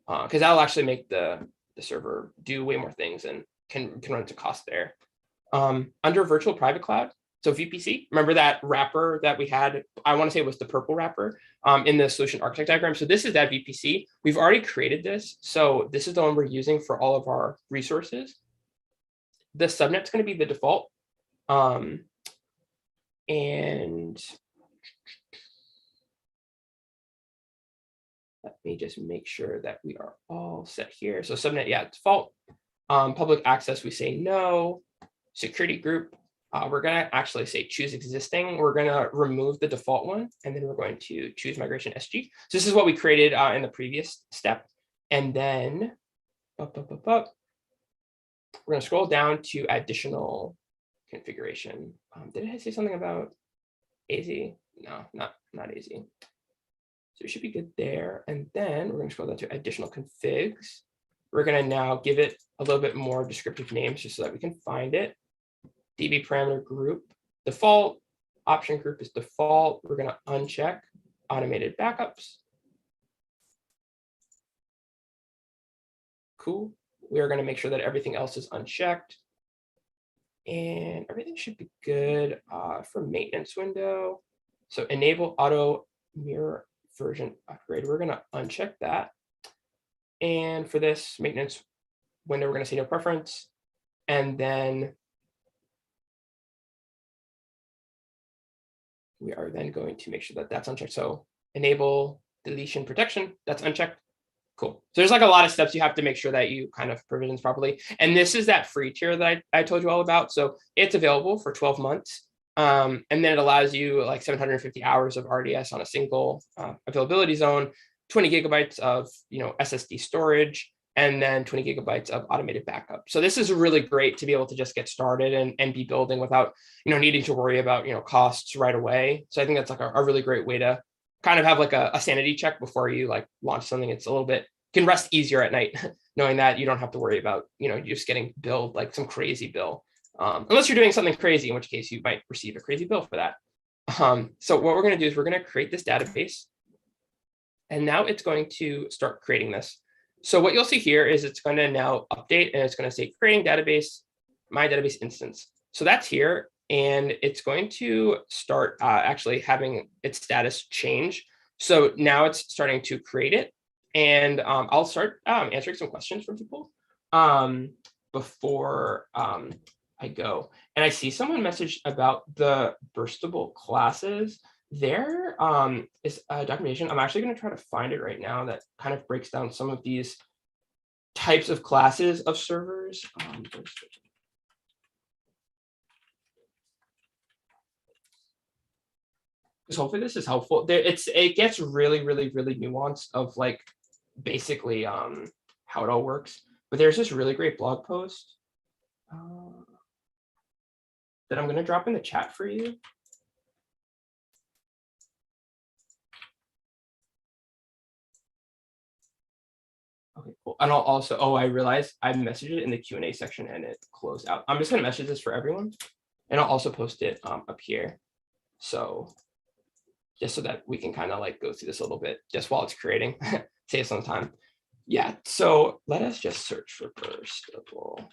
because that'll actually make the server do way more things and can run into cost there. Under virtual private cloud, so VPC, remember that wrapper that we had? I want to say it was the purple wrapper in the solution architect diagram. So this is that VPC. We've already created this. So this is the one we're using for all of our resources. The subnet's going to be the default. And let me just make sure that we are all set here. So subnet, yeah, default. Public access, we say no. Security group, we're going to actually say choose existing. We're going to remove the default one, and then we're going to choose migration SG. So this is what we created in the previous step. And then we're going to scroll down to additional configuration. Did I say something about AZ? No, not AZ. So it should be good there. And then we're going to scroll down to additional configs. We're going to now give it a little bit more descriptive names just so that we can find it. DB parameter group, default, option group is default. We're going to uncheck automated backups. Cool. We are going to make sure that everything else is unchecked. And everything should be good for maintenance window. So enable auto mirror version upgrade. We're going to uncheck that. And for this maintenance window, we're going to say no preference. And then we are then going to make sure that that's unchecked. So enable deletion protection, that's unchecked. Cool. So there's like a lot of steps you have to make sure that you kind of provisions properly. And this is that free tier that I told you all about. So it's available for 12 months. And then it allows you like 750 hours of RDS on a single availability zone, 20 gigabytes of SSD storage, and then 20 gigabytes of automated backup. So this is really great to be able to just get started and be building without needing to worry about costs right away. So I think that's like a really great way to kind of have like a sanity check before you like launch something. It's a little bit, can rest easier at night knowing that you don't have to worry about just getting billed like some crazy bill, unless you're doing something crazy, in which case you might receive a crazy bill for that. So what we're going to do is we're going to create this database, and now it's going to start creating this. So what you'll see here is it's going to now update, and it's going to say creating database, my database instance. So that's here. And it's going to start actually having its status change. So now it's starting to create it. And I'll start answering some questions from people before I go. And I see someone message about the burstable classes. There is a documentation. I'm actually going to try to find it right now that kind of breaks down some of these types of classes of servers. Because hopefully this is helpful. It gets really nuanced of like basically how it all works. But there's this really great blog post that I'm going to drop in the chat for you. Okay, cool. And I'll also, I realized I messaged it in the Q&A section and it closed out. I'm just going to message this for everyone, and I'll also post it up here. So just so that we can kind of like go through this a little bit just while it's creating, save some time. Yeah, so let us just search for burstable.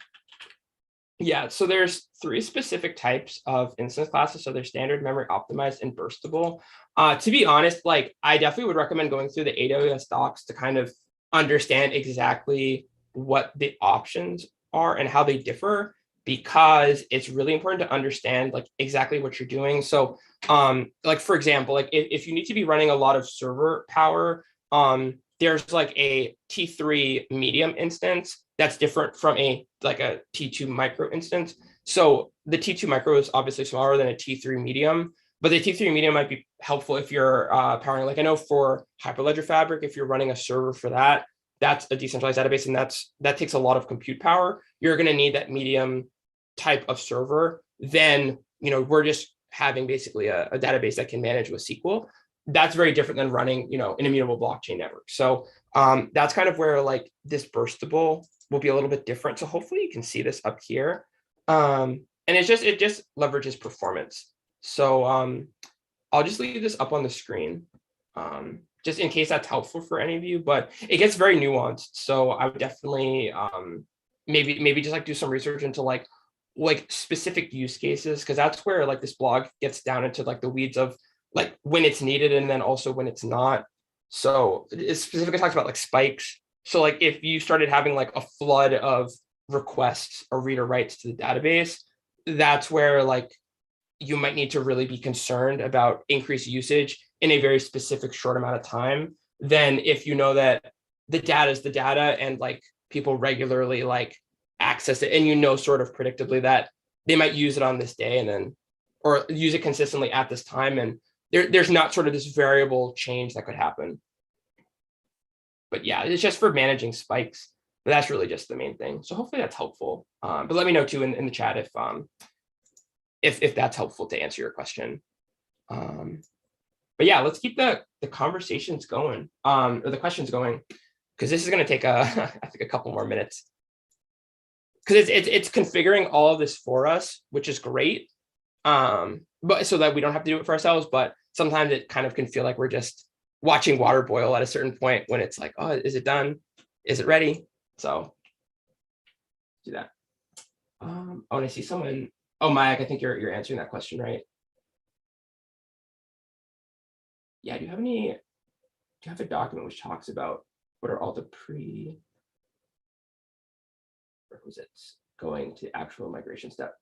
Yeah, so there's 3 specific types of instance classes. So there's standard, memory optimized, and burstable. To be honest, like I definitely would recommend going through the AWS docs to kind of understand exactly what the options are and how they differ, because it's really important to understand like exactly what you're doing. So like for example, like if you need to be running a lot of server power, there's like a T3 medium instance that's different from a T2 micro instance. So the T2 micro is obviously smaller than a T3 medium, but the T3 medium might be helpful if you're powering, like I know for Hyperledger Fabric, if you're running a server for that, that's a decentralized database, and that takes a lot of compute power. You're going to need that medium type of server. Then, we're just having basically a database that can manage with SQL. That's very different than running, an immutable blockchain network. So that's kind of where like this burstable will be a little bit different. So hopefully you can see this up here. And it just leverages performance. So I'll just leave this up on the screen just in case that's helpful for any of you, but it gets very nuanced. So I would definitely maybe just like do some research into like specific use cases, because that's where like this blog gets down into like the weeds of like when it's needed and then also when it's not. So it specifically talks about like spikes. So like if you started having like a flood of requests or reader writes to the database, that's where like you might need to really be concerned about increased usage in a very specific short amount of time. Then if you know that the data is the data and like people regularly like access it, and sort of predictably that they might use it on this day and then, or use it consistently at this time, and there's not sort of this variable change that could happen. But yeah, it's just for managing spikes. But that's really just the main thing. So hopefully that's helpful. But let me know too in the chat if that's helpful to answer your question. But yeah, let's keep the conversations going, or the questions going, because this is going to take I think a couple more minutes. Because it's configuring all of this for us, which is great. But so that we don't have to do it for ourselves. But sometimes it kind of can feel like we're just watching water boil at a certain point when it's like, oh, is it done? Is it ready? So do that. Oh, and I see someone. Oh, Mike, I think you're answering that question, right? Yeah. Do you have a document which talks about what are all the prerequisites going to actual migration step?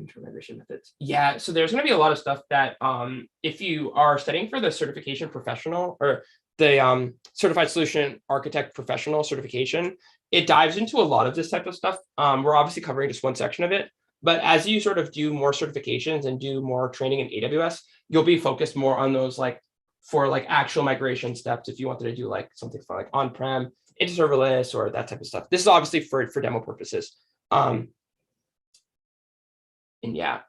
Inter-migration methods. Yeah, so there's going to be a lot of stuff that if you are studying for the certification professional or the certified solution architect professional certification, it dives into a lot of this type of stuff. We're obviously covering just one section of it, but as you sort of do more certifications and do more training in AWS, you'll be focused more on those like for like actual migration steps if you wanted to do like something for like on-prem into serverless or that type of stuff. This is obviously for demo purposes. And yeah,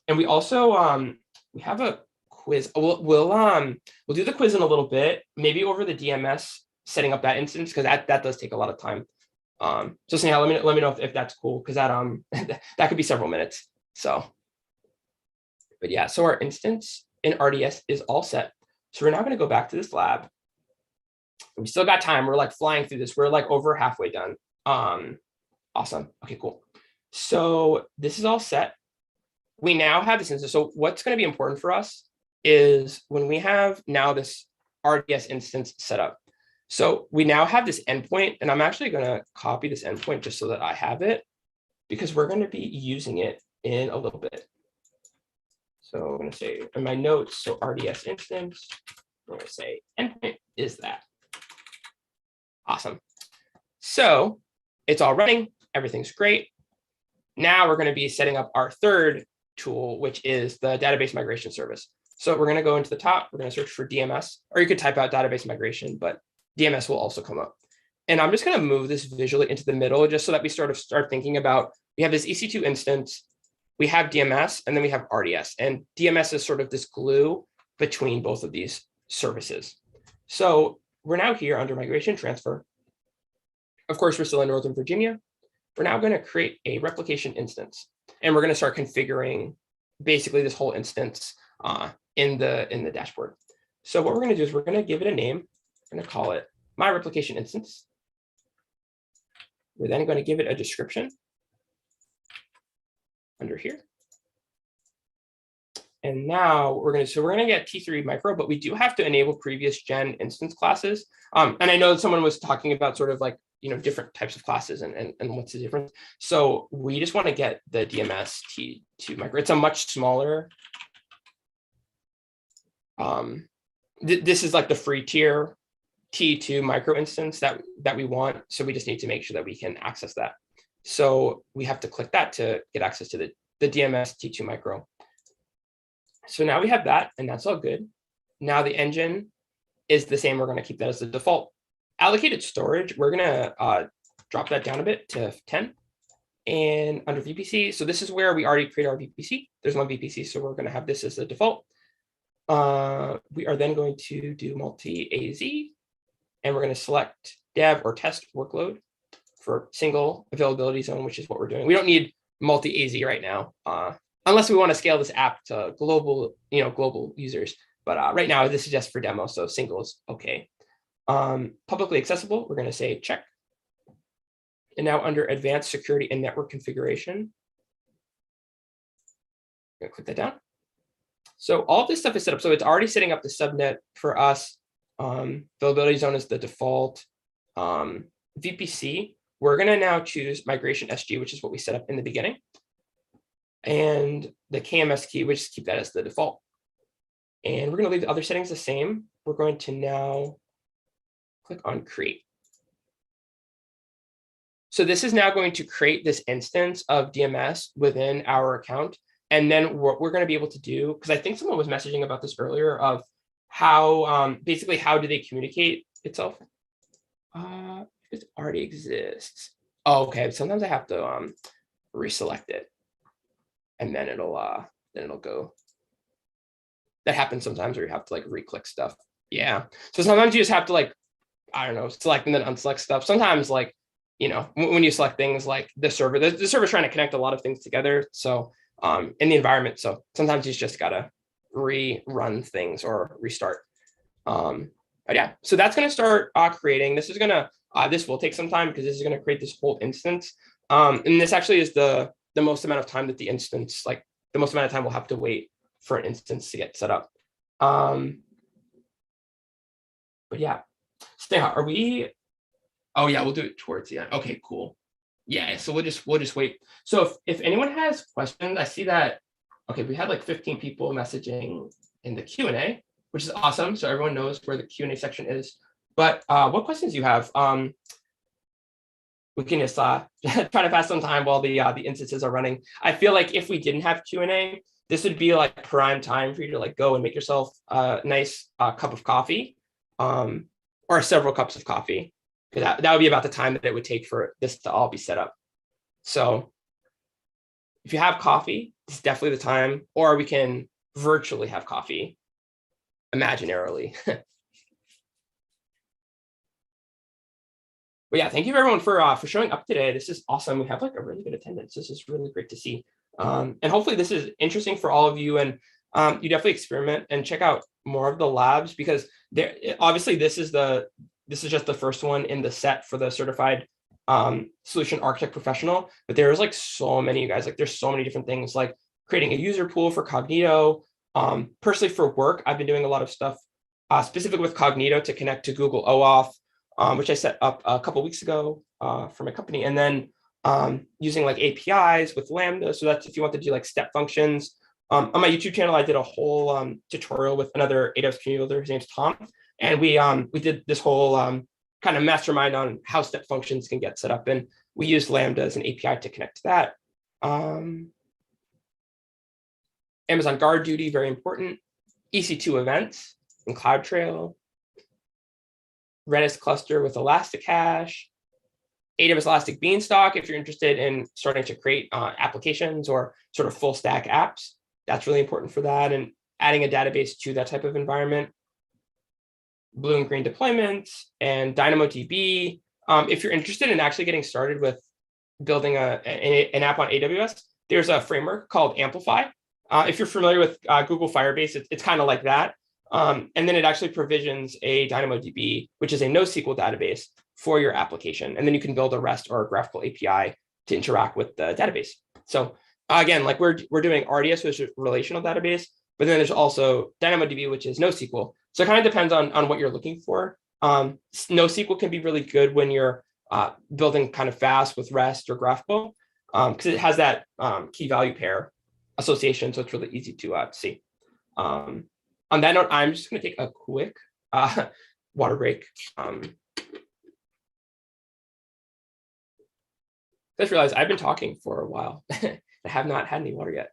and we also we have a quiz. We'll do the quiz in a little bit, maybe over the DMS setting up that instance, because that does take a lot of time. So Sneha, let me know if that's cool, because that that could be several minutes. So, but yeah, so our instance in RDS is all set. So we're now going to go back to this lab. We still got time. We're like flying through this. We're like over halfway done. Awesome. Okay, cool. So this is all set. We now have this instance. So what's going to be important for us is when we have now this RDS instance set up. So we now have this endpoint, and I'm actually going to copy this endpoint just so that I have it, because we're going to be using it in a little bit. So I'm going to say in my notes, so RDS instance, I'm going to say endpoint is that. Awesome. So it's all running. Everything's great. Now we're going to be setting up our third tool, which is the database migration service. So we're going to go into the top. We're going to search for DMS, or you could type out database migration, but DMS will also come up. And I'm just going to move this visually into the middle just so that we start thinking about, we have this EC2 instance, we have DMS, and then we have RDS. And DMS is sort of this glue between both of these services. So we're now here under migration transfer. Of course, we're still in Northern Virginia. We're now going to create a replication instance, and we're going to start configuring basically this whole instance in the dashboard. So what we're going to do is we're going to give it a name. We're going to call it my replication instance. We're then going to give it a description under here. And now we're going to get T3 micro, but we do have to enable previous gen instance classes. And I know someone was talking about sort of like, different types of classes and what's the difference. So we just want to get the DMS T2 micro. It's a much smaller. This is like the free tier T2 micro instance that we want. So we just need to make sure that we can access that. So we have to click that to get access to the DMS T2 micro. So now we have that, and that's all good. Now the engine is the same. We're going to keep that as the default. Allocated storage, we're going to drop that down a bit to 10. And under VPC, so this is where we already create our VPC. There's one VPC, so we're going to have this as the default. We are then going to do multi-AZ, and we're going to select dev or test workload for single availability zone, which is what we're doing. We don't need multi-AZ right now, unless we want to scale this app to global users. But right now, this is just for demo, so single is okay. Publicly accessible, we're going to say check. And now under advanced security and network configuration, I'm going to click that down. So all this stuff is set up. So it's already setting up the subnet for us. Availability zone is the default. VPC, we're going to now choose migration SG, which is what we set up in the beginning. And the KMS key, we just keep that as the default. And we're going to leave the other settings the same. We're going to now click on create. So this is now going to create this instance of DMS within our account. And then what we're going to be able to do, because I think someone was messaging about this earlier, of how basically how do they communicate itself? It already exists. Oh, okay. Sometimes I have to reselect it, and then it'll go. That happens sometimes where you have to like re-click stuff. Yeah. So sometimes you just have to like, I don't know, select and then unselect stuff. Sometimes like, when you select things like the server's trying to connect a lot of things together. So in the environment. So sometimes you just gotta rerun things or restart. But yeah, so that's gonna start creating. This is gonna this will take some time because this is gonna create this whole instance. And this actually is the most amount of time that the instance, like the most amount of time we'll have to wait for an instance to get set up. But yeah, Sneha, are we? Oh yeah, we'll do it towards the end. Okay, cool. Yeah, so we'll just wait. So if anyone has questions, I see that, okay, we had like 15 people messaging in the Q&A, which is awesome. So everyone knows where the Q&A section is. But what questions do you have? We can just try to pass some time while the instances are running. I feel like if we didn't have Q&A, this would be like prime time for you to like go and make yourself a nice cup of coffee, or several cups of coffee. That would be about the time that it would take for this to all be set up. So if you have coffee, it's definitely the time, or we can virtually have coffee imaginarily. But yeah, thank you everyone for showing up today. This is awesome. We have like a really good attendance. This is really great to see. And hopefully this is interesting for all of you, and you definitely experiment and check out more of the labs, because there obviously this is just the first one in the set for the certified solution architect professional, but there's like so many, you guys, like there's so many different things, like creating a user pool for Cognito. Personally for work, I've been doing a lot of stuff specifically with Cognito to connect to Google OAuth, which I set up a couple of weeks ago for my company, and then using like APIs with Lambda. So that's if you want to do like step functions. On my YouTube channel, I did a whole tutorial with another AWS community builder. His name's Tom. And we did this whole kind of mastermind on how step functions can get set up. And we used Lambda as an API to connect to that. Amazon Guard Duty, very important. EC2 events and CloudTrail. Redis cluster with Elasticache. AWS Elastic Beanstalk, if you're interested in starting to create applications or sort of full stack apps, that's really important for that. And adding a database to that type of environment. Blue and green deployments and DynamoDB. If you're interested in actually getting started with building an app on AWS, there's a framework called Amplify. If you're familiar with Google Firebase, it's kind of like that. And then it actually provisions a DynamoDB, which is a NoSQL database for your application. And then you can build a REST or a graphical API to interact with the database. So again, like we're doing RDS, which is a relational database, but then there's also DynamoDB, which is NoSQL. So it kind of depends on what you're looking for. NoSQL can be really good when you're building kind of fast with REST or graphical, because it has that key value pair association. So it's really easy to see. On that note, I'm just going to take a quick water break. I just realized I've been talking for a while. I have not had any water yet.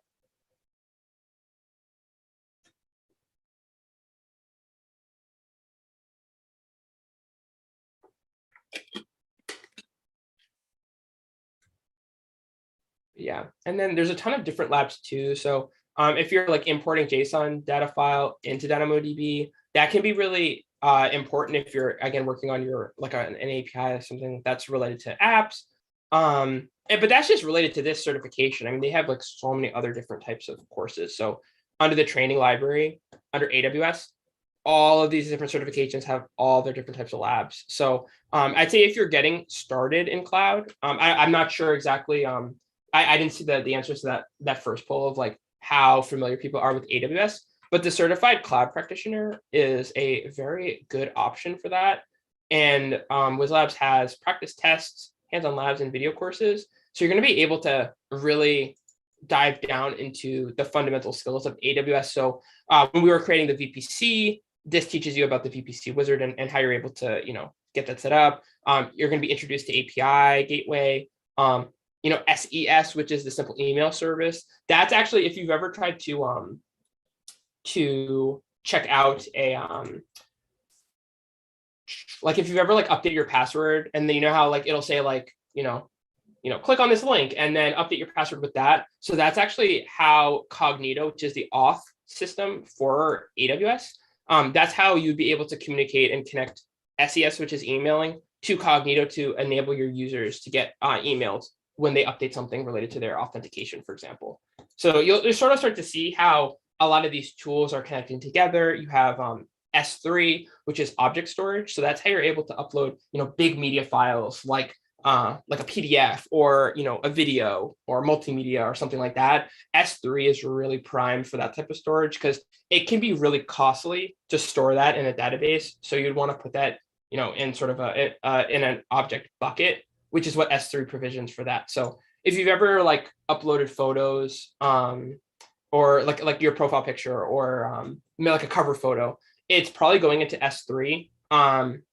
Yeah, and then there's a ton of different labs too. So if you're like importing JSON data file into DynamoDB, that can be really important if you're, again, working on your like an API or something that's related to apps. But that's just related to this certification. I mean, they have like so many other different types of courses. So under the training library, under AWS, all of these different certifications have all their different types of labs. So I'd say if you're getting started in cloud, I'm not sure exactly. I didn't see the answers to that first poll of like how familiar people are with AWS, but the certified cloud practitioner is a very good option for that. And Whizlabs has practice tests, hands-on labs, and video courses. So you're going to be able to really dive down into the fundamental skills of AWS. So when we were creating the VPC, this teaches you about the VPC wizard and how you're able to, get that set up. You're going to be introduced to API gateway. SES, which is the simple email service. That's actually, if you've ever tried to check out a like if you've ever like updated your password, and then how like it'll say like click on this link and then update your password with that. So that's actually how Cognito, which is the auth system for AWS, that's how you'd be able to communicate and connect SES, which is emailing, to Cognito to enable your users to get emails when they update something related to their authentication, for example. So you'll sort of start to see how a lot of these tools are connecting together. You have S3, which is object storage. So that's how you're able to upload, big media files like a PDF or, a video or multimedia or something like that. S3 is really primed for that type of storage because it can be really costly to store that in a database. So you'd want to put that, in sort of in an object bucket. which is what S3 provisions for that. So if you've ever like uploaded photos, or like your profile picture, or like a cover photo, it's probably going into S3.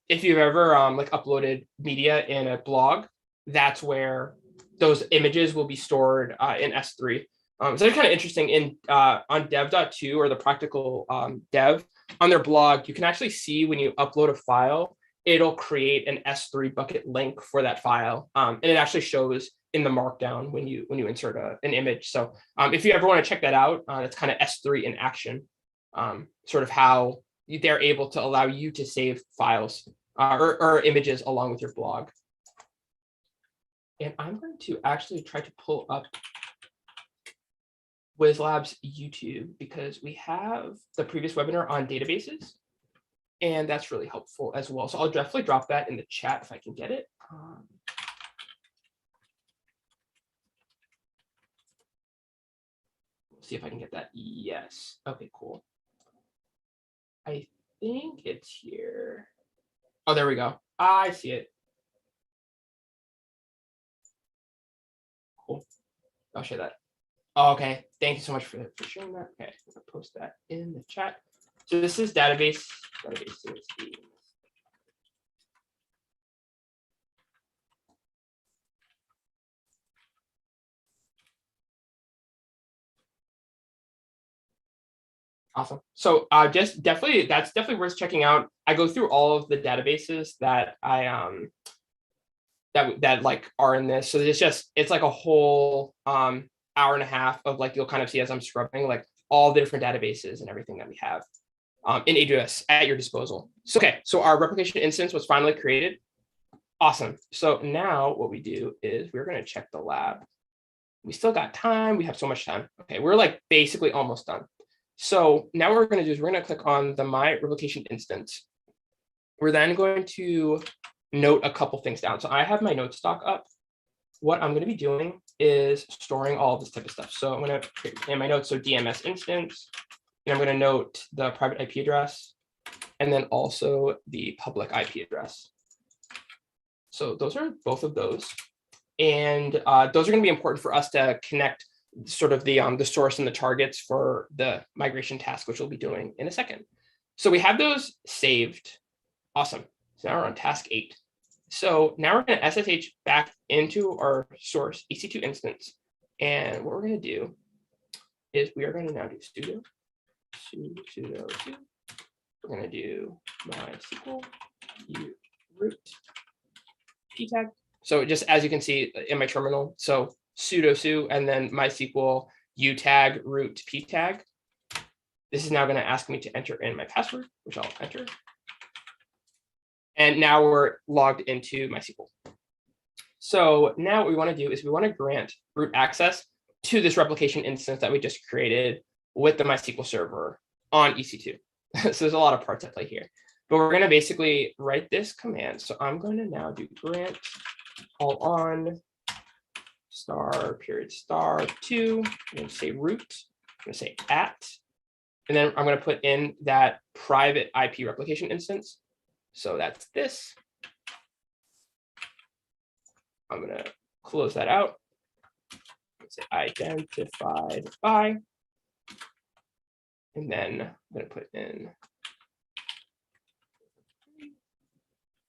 If you've ever like uploaded media in a blog, that's where those images will be stored in S3. So it's kind of interesting in on dev.to, or the practical dev, on their blog, you can actually see when you upload a file, it'll create an S3 bucket link for that file. And it actually shows in the markdown when you insert an image. So if you ever want to check that out, it's kind of S3 in action, sort of how they're able to allow you to save files or images along with your blog. And I'm going to actually try to pull up Whizlabs YouTube, because we have the previous webinar on databases, and that's really helpful as well. So I'll definitely drop that in the chat if I can get it. We'll see if I can get that. Yes. Okay, cool. I think it's here. Oh, there we go. I see it. Cool. I'll share that. Oh, okay. Thank you so much for sharing that. Okay, I'm gonna post that in the chat. So this is databases. Awesome. So that's definitely worth checking out. I go through all of the databases that I that like are in this. So it's like a whole hour and a half of like, you'll kind of see as I'm scrubbing like all the different databases and everything that we have in AWS at your disposal. So okay, so our replication instance was finally created. Awesome. So now what we do is we're going to check the lab. We still got time. We have so much time. Okay, we're like basically almost done. So now what we're going to do is we're going to click on the My Replication instance. We're then going to note a couple things down. So I have my note stock up. What I'm going to be doing is storing all of this type of stuff. So I'm going to create in my notes, so DMS instance, and I'm going to note the private IP address, and then also the public IP address. So those are both of those. And those are going to be important for us to connect sort of the source and the targets for the migration task, which we'll be doing in a second. So we have those saved. Awesome. So now we're on task 8. So now we're going to SSH back into our source EC2 instance. And what we're going to do is we are going to now do sudo. We're going to do MySQL root ptag. So just as you can see in my terminal, so sudo su and then MySQL utag root ptag. This is now going to ask me to enter in my password, which I'll enter. And now we're logged into MySQL. So now what we want to do is we want to grant root access to this replication instance that we just created with the MySQL server on EC2. So there's a lot of parts at play here. But we're going to basically write this command. So I'm going to now do grant all on ***2. I'm going to say root. I'm going to say @ and then I'm going to put in that private IP replication instance. So that's this. I'm going to close that out. Say identified by, and then I'm going to put in, and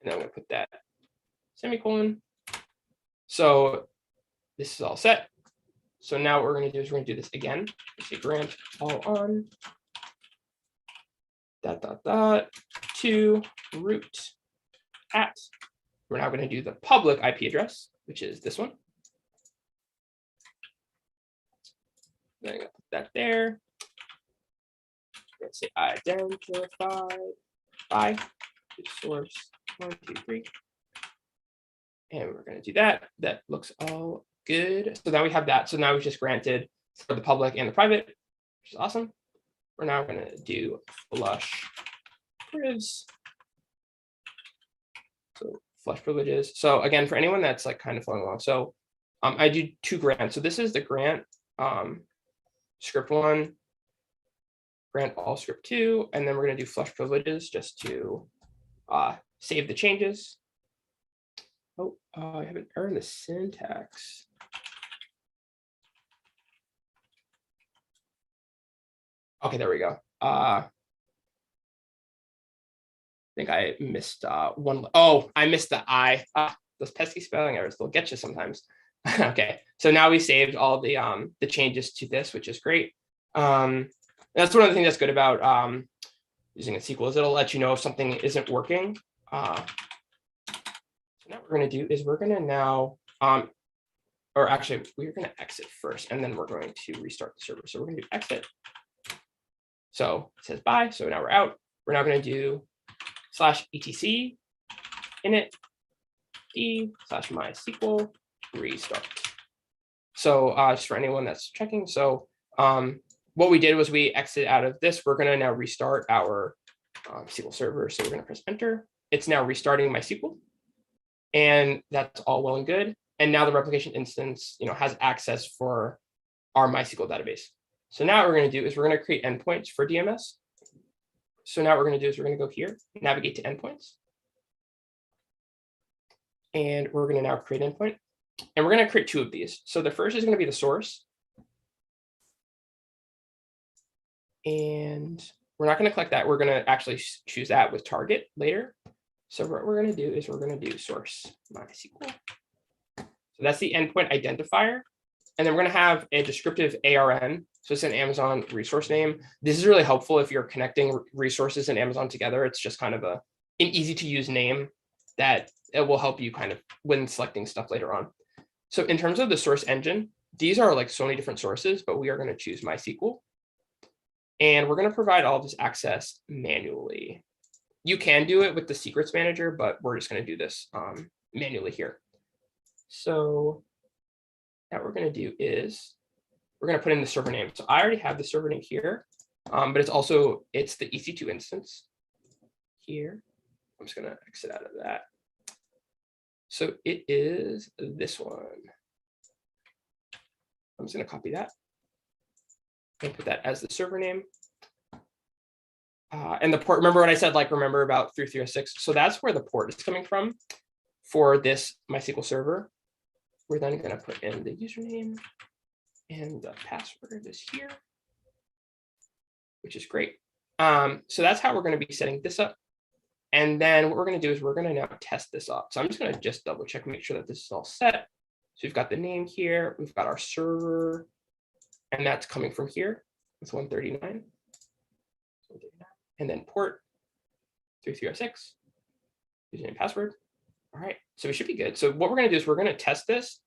then I'm going to put that semicolon. So this is all set. So now what we're going to do is we're going to do this again. Say grant all on ***to root @ We're now going to do the public IP address, which is this one. Then I'm going to put that there. Let's say identified by source 1, 2, 3. And we're going to do that. That looks all good. So now we have that. So now we've just granted for the public and the private, which is awesome. We're now going to do flush privs. So flush privileges. So again, for anyone that's like kind of following along, so I do 2 grants. So this is the grant script 1, grant all script 2, and then we're going to do flush privileges just to save the changes. Oh, I have an error in the syntax. Okay, there we go. I think I missed one. Oh, I missed the I. Those pesky spelling errors, they'll get you sometimes. Okay, so now we saved all the changes to this, which is great. That's one of the things that's good about using a SQL is it'll let you know if something isn't working. So now what we're going to do is we're going to now, or actually we're going to exit first, and then we're going to restart the server. So we're going to do exit. So it says bye. So now we're out. We're now going to do /etc init d/MySQL restart. So just for anyone that's checking. So what we did was we exit out of this. We're going to now restart our SQL server. So we're going to press enter. It's now restarting MySQL. And that's all well and good. And now the replication instance, has access for our MySQL database. So now what we're going to do is we're going to create endpoints for DMS. So now what we're going to do is we're going to go here, navigate to endpoints. And we're going to now create endpoint. And we're going to create two of these. So the first is going to be the source. And we're not going to collect that. We're going to actually choose that with target later. So what we're going to do is we're going to do source MySQL. So that's the endpoint identifier. And then we're going to have a descriptive ARN. So it's an Amazon resource name. This is really helpful if you're connecting resources in Amazon together. It's just kind of an easy to use name that it will help you kind of when selecting stuff later on. So in terms of the source engine, these are like so many different sources, but we are going to choose MySQL. And we're going to provide all of this access manually. You can do it with the secrets manager, but we're just going to do this manually here. So now what we're going to do is we're going to put in the server name. So I already have the server name here, but it's the EC2 instance here. I'm just going to exit out of that. So it is this one. I'm just going to copy that and put that as the server name. And the port, remember what I said, remember about 3306. So that's where the port is coming from for this MySQL server. We're then going to put in the username and the password is here, which is great. So that's how we're going to be setting this up. And then what we're going to do is we're going to now test this up. So I'm just going to just double check, make sure that this is all set. So we've got the name here, we've got our server, and that's coming from here. It's 139. And then port 3306, username and password. All right, so we should be good. So what we're going to do is we're going to test this.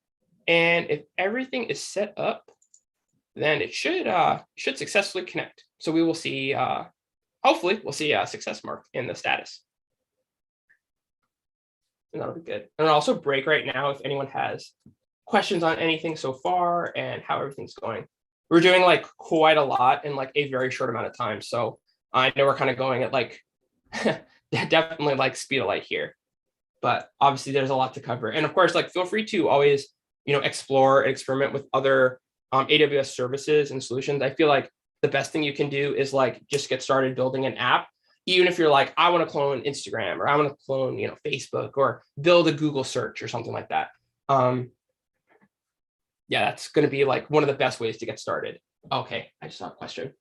And if everything is set up, then it should successfully connect. So we will see, hopefully we'll see a success mark in the status. And that'll be good. And I'll also break right now if anyone has questions on anything so far and how everything's going. We're doing quite a lot in a very short amount of time. So I know we're kind of going at definitely speed of light here, but obviously there's a lot to cover. And of course, feel free to always, explore and experiment with other AWS services and solutions. I feel like the best thing you can do is just get started building an app. Even if you're I want to clone Instagram or I want to clone, Facebook or build a Google search or something like that. Yeah, that's going to be one of the best ways to get started. Okay, I just saw a question.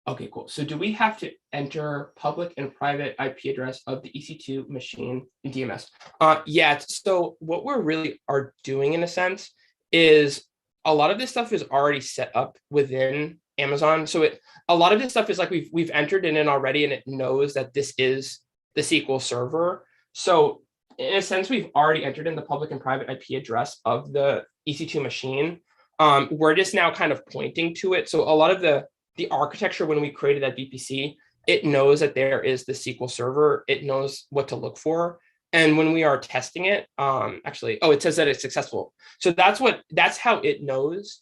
Okay, cool. So do we have to enter public and private IP address of the EC2 machine in DMS? Yeah, so what we're really are doing in a sense is a lot of this stuff is already set up within Amazon. So a lot of this stuff is we've entered it in already and it knows that this is the SQL server. So in a sense, we've already entered in the public and private IP address of the EC2 machine. We're just now kind of pointing to it. So a lot of the architecture, when we created that VPC, it knows that there is the SQL server. It knows what to look for. And when we are testing it, it says that it's successful. So that's how it knows.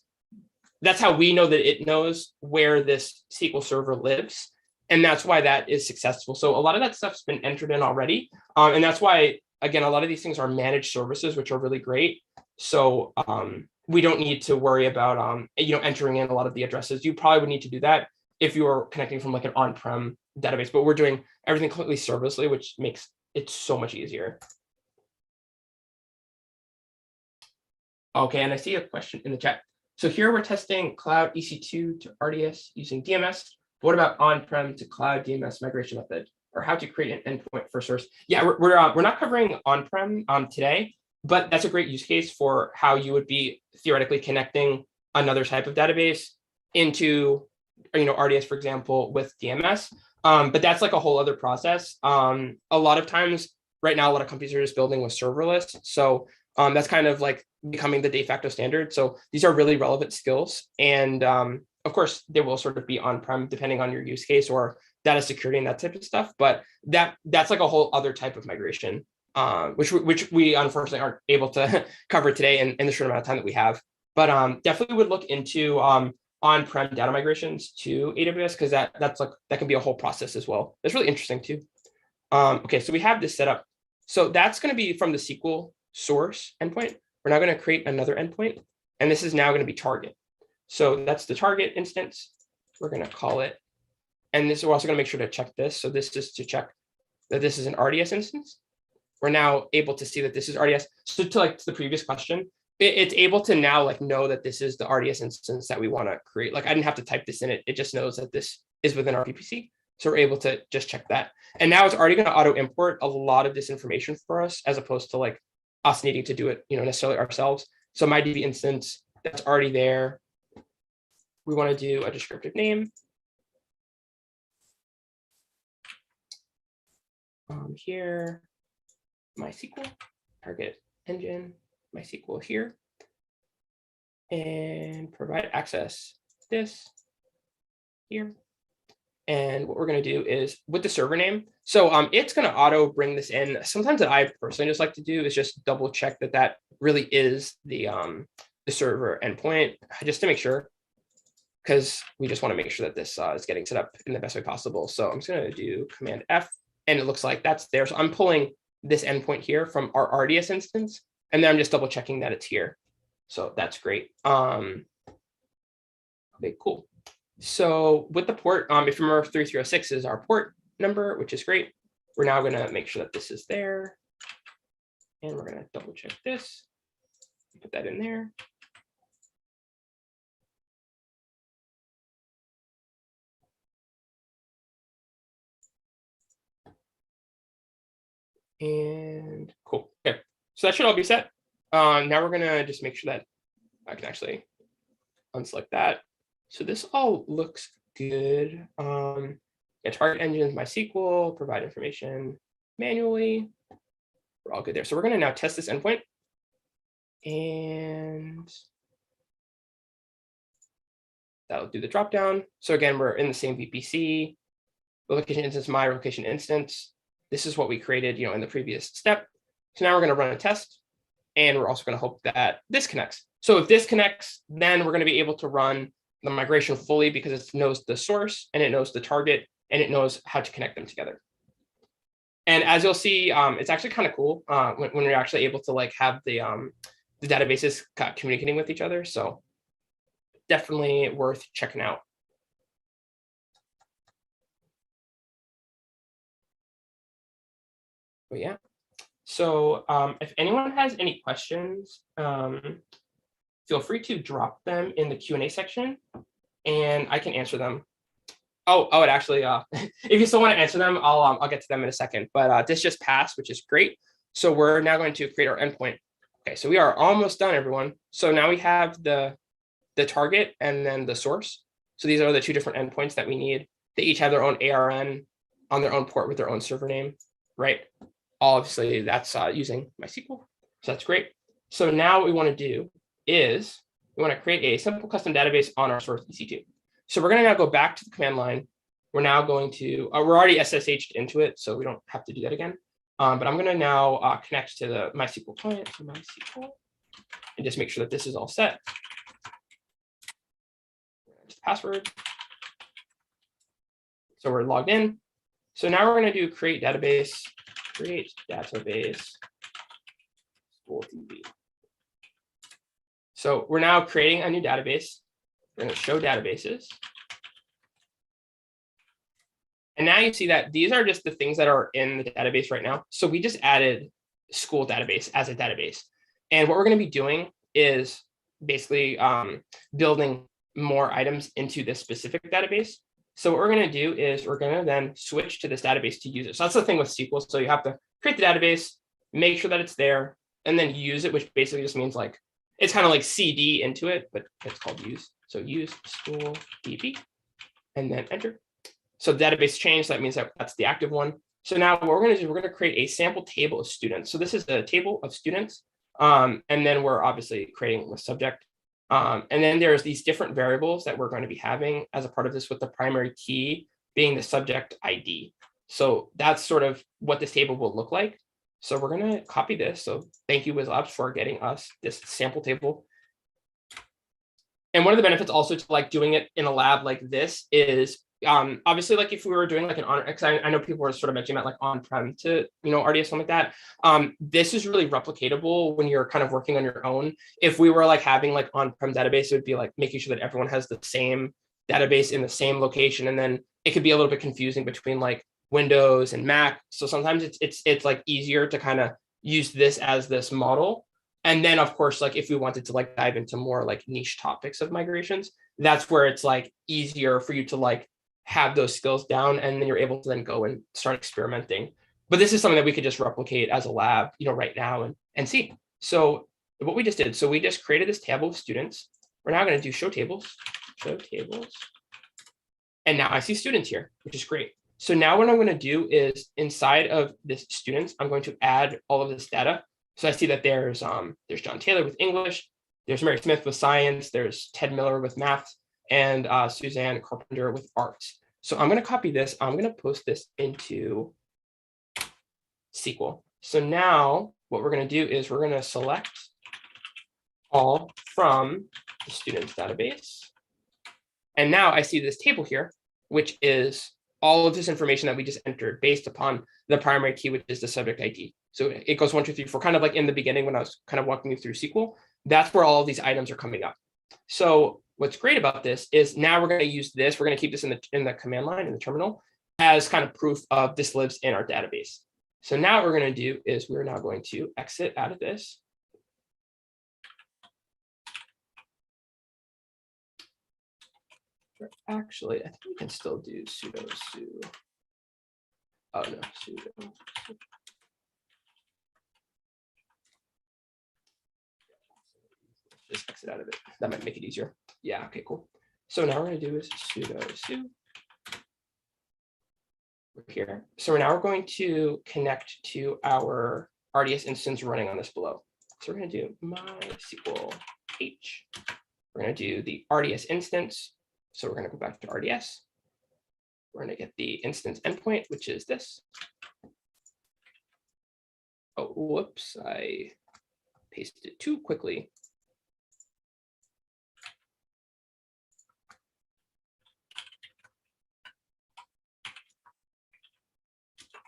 That's how we know that it knows where this SQL server lives. And that's why that is successful. So a lot of that stuff's been entered in already. And that's why, again, a lot of these things are managed services, which are really great. So we don't need to worry about entering in a lot of the addresses. You probably would need to do that if you were connecting from an on-prem database, but we're doing everything completely serverlessly, which makes it so much easier. Okay, and I see a question in the chat. So here we're testing cloud EC2 to RDS using DMS. What about on-prem to cloud DMS migration method, or how to create an endpoint for source? Yeah, we're not covering on-prem today, but that's a great use case for how you would be theoretically connecting another type of database into, RDS, for example, with DMS. But that's like a whole other process. A lot of times right now, a lot of companies are just building with serverless. So that's kind of like becoming the de facto standard. So these are really relevant skills. And of course, they will sort of be on-prem depending on your use case or data security and that type of stuff. But that's like a whole other type of migration, which we unfortunately aren't able to cover today in the short amount of time that we have. But definitely would look into on-prem data migrations to AWS, because that can be a whole process as well. It's really interesting too. Okay, so we have this set up. So that's going to be from the SQL source endpoint. We're now going to create another endpoint, and this is now going to be target. So that's the target instance. We're going to call it, and this, we're also going to make sure to check this. So this is to check that this is an RDS instance. We're now able to see that this is RDS. So to the previous question, it's able to now know that this is the RDS instance that we want to create. I didn't have to type this in it. It just knows that this is within our VPC. So we're able to just check that. And now it's already going to auto import a lot of this information for us, as opposed to us needing to do it, necessarily ourselves. So my DB instance, that's already there. We want to do a descriptive name. Here, MySQL, target engine, MySQL here, and provide access this here. And what we're going to do is with the server name. So it's going to auto bring this in. Sometimes that I personally just like to do is just double check that really is the server endpoint, just to make sure, because we just want to make sure that this is getting set up in the best way possible. So I'm just going to do Command F, and it looks like that's there. So I'm pulling this endpoint here from our RDS instance, and then I'm just double checking that it's here. So that's great. Okay, cool. So with the port, if you remember, 3306 is our port number, which is great. We're now going to make sure that this is there. And we're going to double check this, put that in there. And cool. Okay, so that should all be set. Now we're going to just make sure that I can actually unselect that. So this all looks good. Yeah, target engines, MySQL, provide information manually. We're all good there. So we're going to now test this endpoint. And that'll do the dropdown. So again, we're in the same VPC. The location instance, my location instance. This is what we created, in the previous step. So now we're going to run a test. And we're also going to hope that this connects. So if this connects, then we're going to be able to run the migration fully, because it knows the source and it knows the target and it knows how to connect them together. And as you'll see, it's actually kind of cool when you're actually able to have the databases communicating with each other. So definitely worth checking out. But yeah, so if anyone has any questions, feel free to drop them in the Q&A section, and I can answer them. Oh, and actually, if you still want to answer them, I'll get to them in a second. But this just passed, which is great. So we're now going to create our endpoint. Okay, so we are almost done, everyone. So now we have the target and then the source. So these are the two different endpoints that we need. They each have their own ARN on their own port with their own server name, right? Obviously, that's using MySQL. So that's great. So now what we want to do is we want to create a simple custom database on our source EC2. So we're going to now go back to the command line. We're now going to, we're already SSH'd into it, so we don't have to do that again. But I'm going to now connect to the MySQL client, so MySQL, and just make sure that this is all set. Password. So we're logged in. So now we're going to do create database school DB. So we're now creating a new database. We're going to show databases. And now you see that these are just the things that are in the database right now. So we just added school database as a database. And what we're going to be doing is basically building more items into this specific database. So what we're going to do is we're going to then switch to this database to use it. So that's the thing with SQL. So you have to create the database, make sure that it's there, and then use it, which basically just means like, it's kind of like CD into it, but it's called use. So use school DB and then enter. So the database changed. That means that that's the active one. So now what we're going to do is we're going to create a sample table of students. So this is a table of students. And then we're obviously creating with subject. And then there's these different variables that we're going to be having as a part of this, with the primary key being the subject ID. So that's sort of what this table will look like. So we're going to copy this. So thank you, Whizlabs, for getting us this sample table. And one of the benefits also to like doing it in a lab like this is obviously, like if we were doing like an on, because I know people are sort of mentioning that like on-prem to, RDS, something like that. This is really replicatable when you're kind of working on your own. If we were like having like on-prem database, it would be like making sure that everyone has the same database in the same location. And then it could be a little bit confusing between like Windows and Mac. So sometimes it's like easier to kind of use this as this model. And then of course, like if we wanted to like dive into more like niche topics of migrations, that's where it's like easier for you to like have those skills down, and then you're able to then go and start experimenting. But this is something that we could just replicate as a lab, right now and see. So what we just did, so we just created this table of students. We're now going to do show tables. And now I see students here, which is great. So now what I'm going to do is inside of this students, I'm going to add all of this data. So I see that there's John Taylor with English, there's Mary Smith with science, there's Ted Miller with math, and Suzanne Carpenter with arts. So I'm going to copy this. I'm going to post this into SQL. So now what we're going to do is we're going to select all from the students database. And now I see this table here, which is all of this information that we just entered based upon the primary key, which is the subject ID. So it goes 1, 2, 3, 4, kind of like in the beginning when I was kind of walking you through SQL. That's where all of these items are coming up. So what's great about this is now we're going to use this. We're going to keep this in the command line in the terminal as kind of proof of this lives in our database. So now what we're going to do is we're now going to exit out of this. Actually, I think we can still do sudo su. Oh no, sudo. Just exit out of it. That might make it easier. Yeah, okay, cool. So now we're going to do is sudo su. Here. So now we're going to connect to our RDS instance running on this below. So we're going to do MySQL H. We're going to do the RDS instance. So we're going to go back to RDS. We're going to get the instance endpoint, which is this. Oh, whoops, I pasted it too quickly.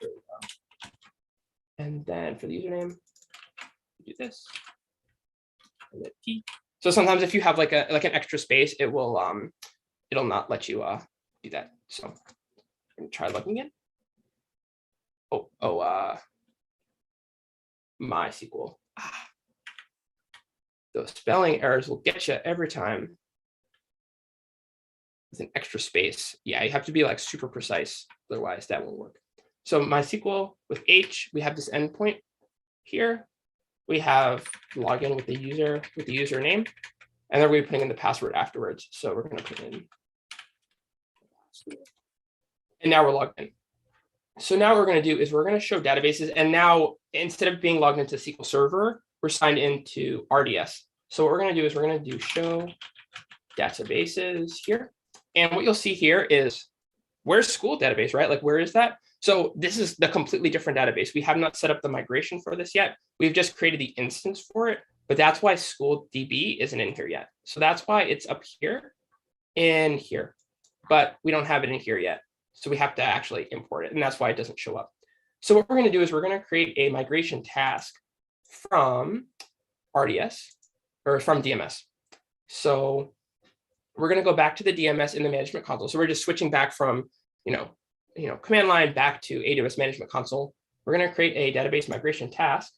There we go. And then for the username, do this. And then P. So sometimes if you have like an extra space, it will it'll not let you do that. So I'm gonna try logging in. MySQL. Those spelling errors will get you every time with an extra space. Yeah, you have to be like super precise, otherwise that won't work. So MySQL with H, we have this endpoint here. We have login with the user with the username, and then we're putting in the password afterwards. So we're going to put in, and now we're logged in. So now what we're going to do is we're going to show databases, and now instead of being logged into SQL Server, we're signed into RDS. So what we're going to do is we're going to do show databases here, and what you'll see here is where's school database, right? Like where is that? So this is the completely different database. We have not set up the migration for this yet. We've just created the instance for it, but that's why school DB isn't in here yet. So that's why it's up here in here, but we don't have it in here yet. So we have to actually import it, and that's why it doesn't show up. So what we're going to do is we're going to create a migration task from RDS or from DMS. So we're going to go back to the DMS in the management console. So we're just switching back from, command line back to AWS Management Console. We're going to create a database migration task.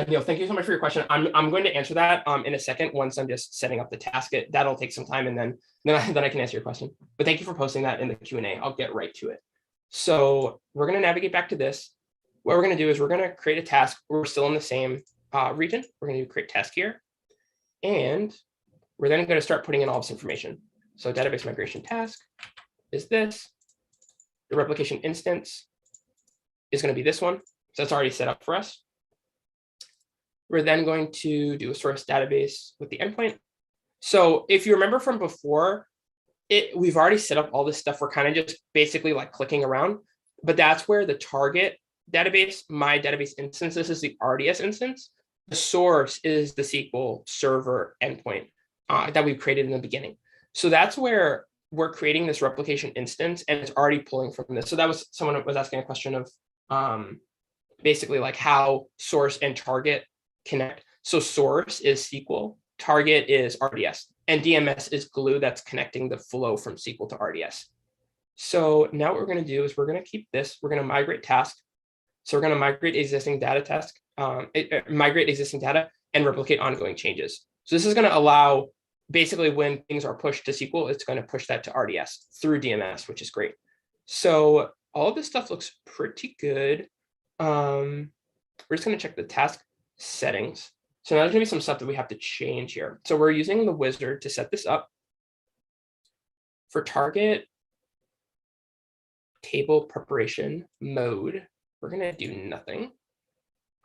Neil, thank you so much for your question. I'm going to answer that in a second once I'm just setting up the task. That'll take some time, and then I can answer your question. But thank you for posting that in the Q&A. I'll get right to it. So we're going to navigate back to this. What we're going to do is we're going to create a task. We're still in the same region. We're going to do create task here, and we're then going to start putting in all this information. So database migration task is this. The replication instance is going to be this one. So it's already set up for us. We're then going to do a source database with the endpoint. So if you remember from before, we've already set up all this stuff. We're kind of just basically like clicking around, but that's where the target database, my database instance, this is the RDS instance. The source is the SQL Server endpoint that we created in the beginning. So that's where we're creating this replication instance, and it's already pulling from this. So that was someone was asking a question of basically like how source and target connect. So source is SQL, target is RDS, and DMS is glue that's connecting the flow from SQL to RDS. So now what we're going to do is we're going to keep this. We're going to migrate task. So we're going to migrate existing data task, migrate existing data and replicate ongoing changes. So this is going to allow basically when things are pushed to SQL, it's going to push that to RDS through DMS, which is great. So all of this stuff looks pretty good. We're just going to check the task settings. So now there's going to be some stuff that we have to change here. So we're using the wizard to set this up. For target table preparation mode, we're going to do nothing.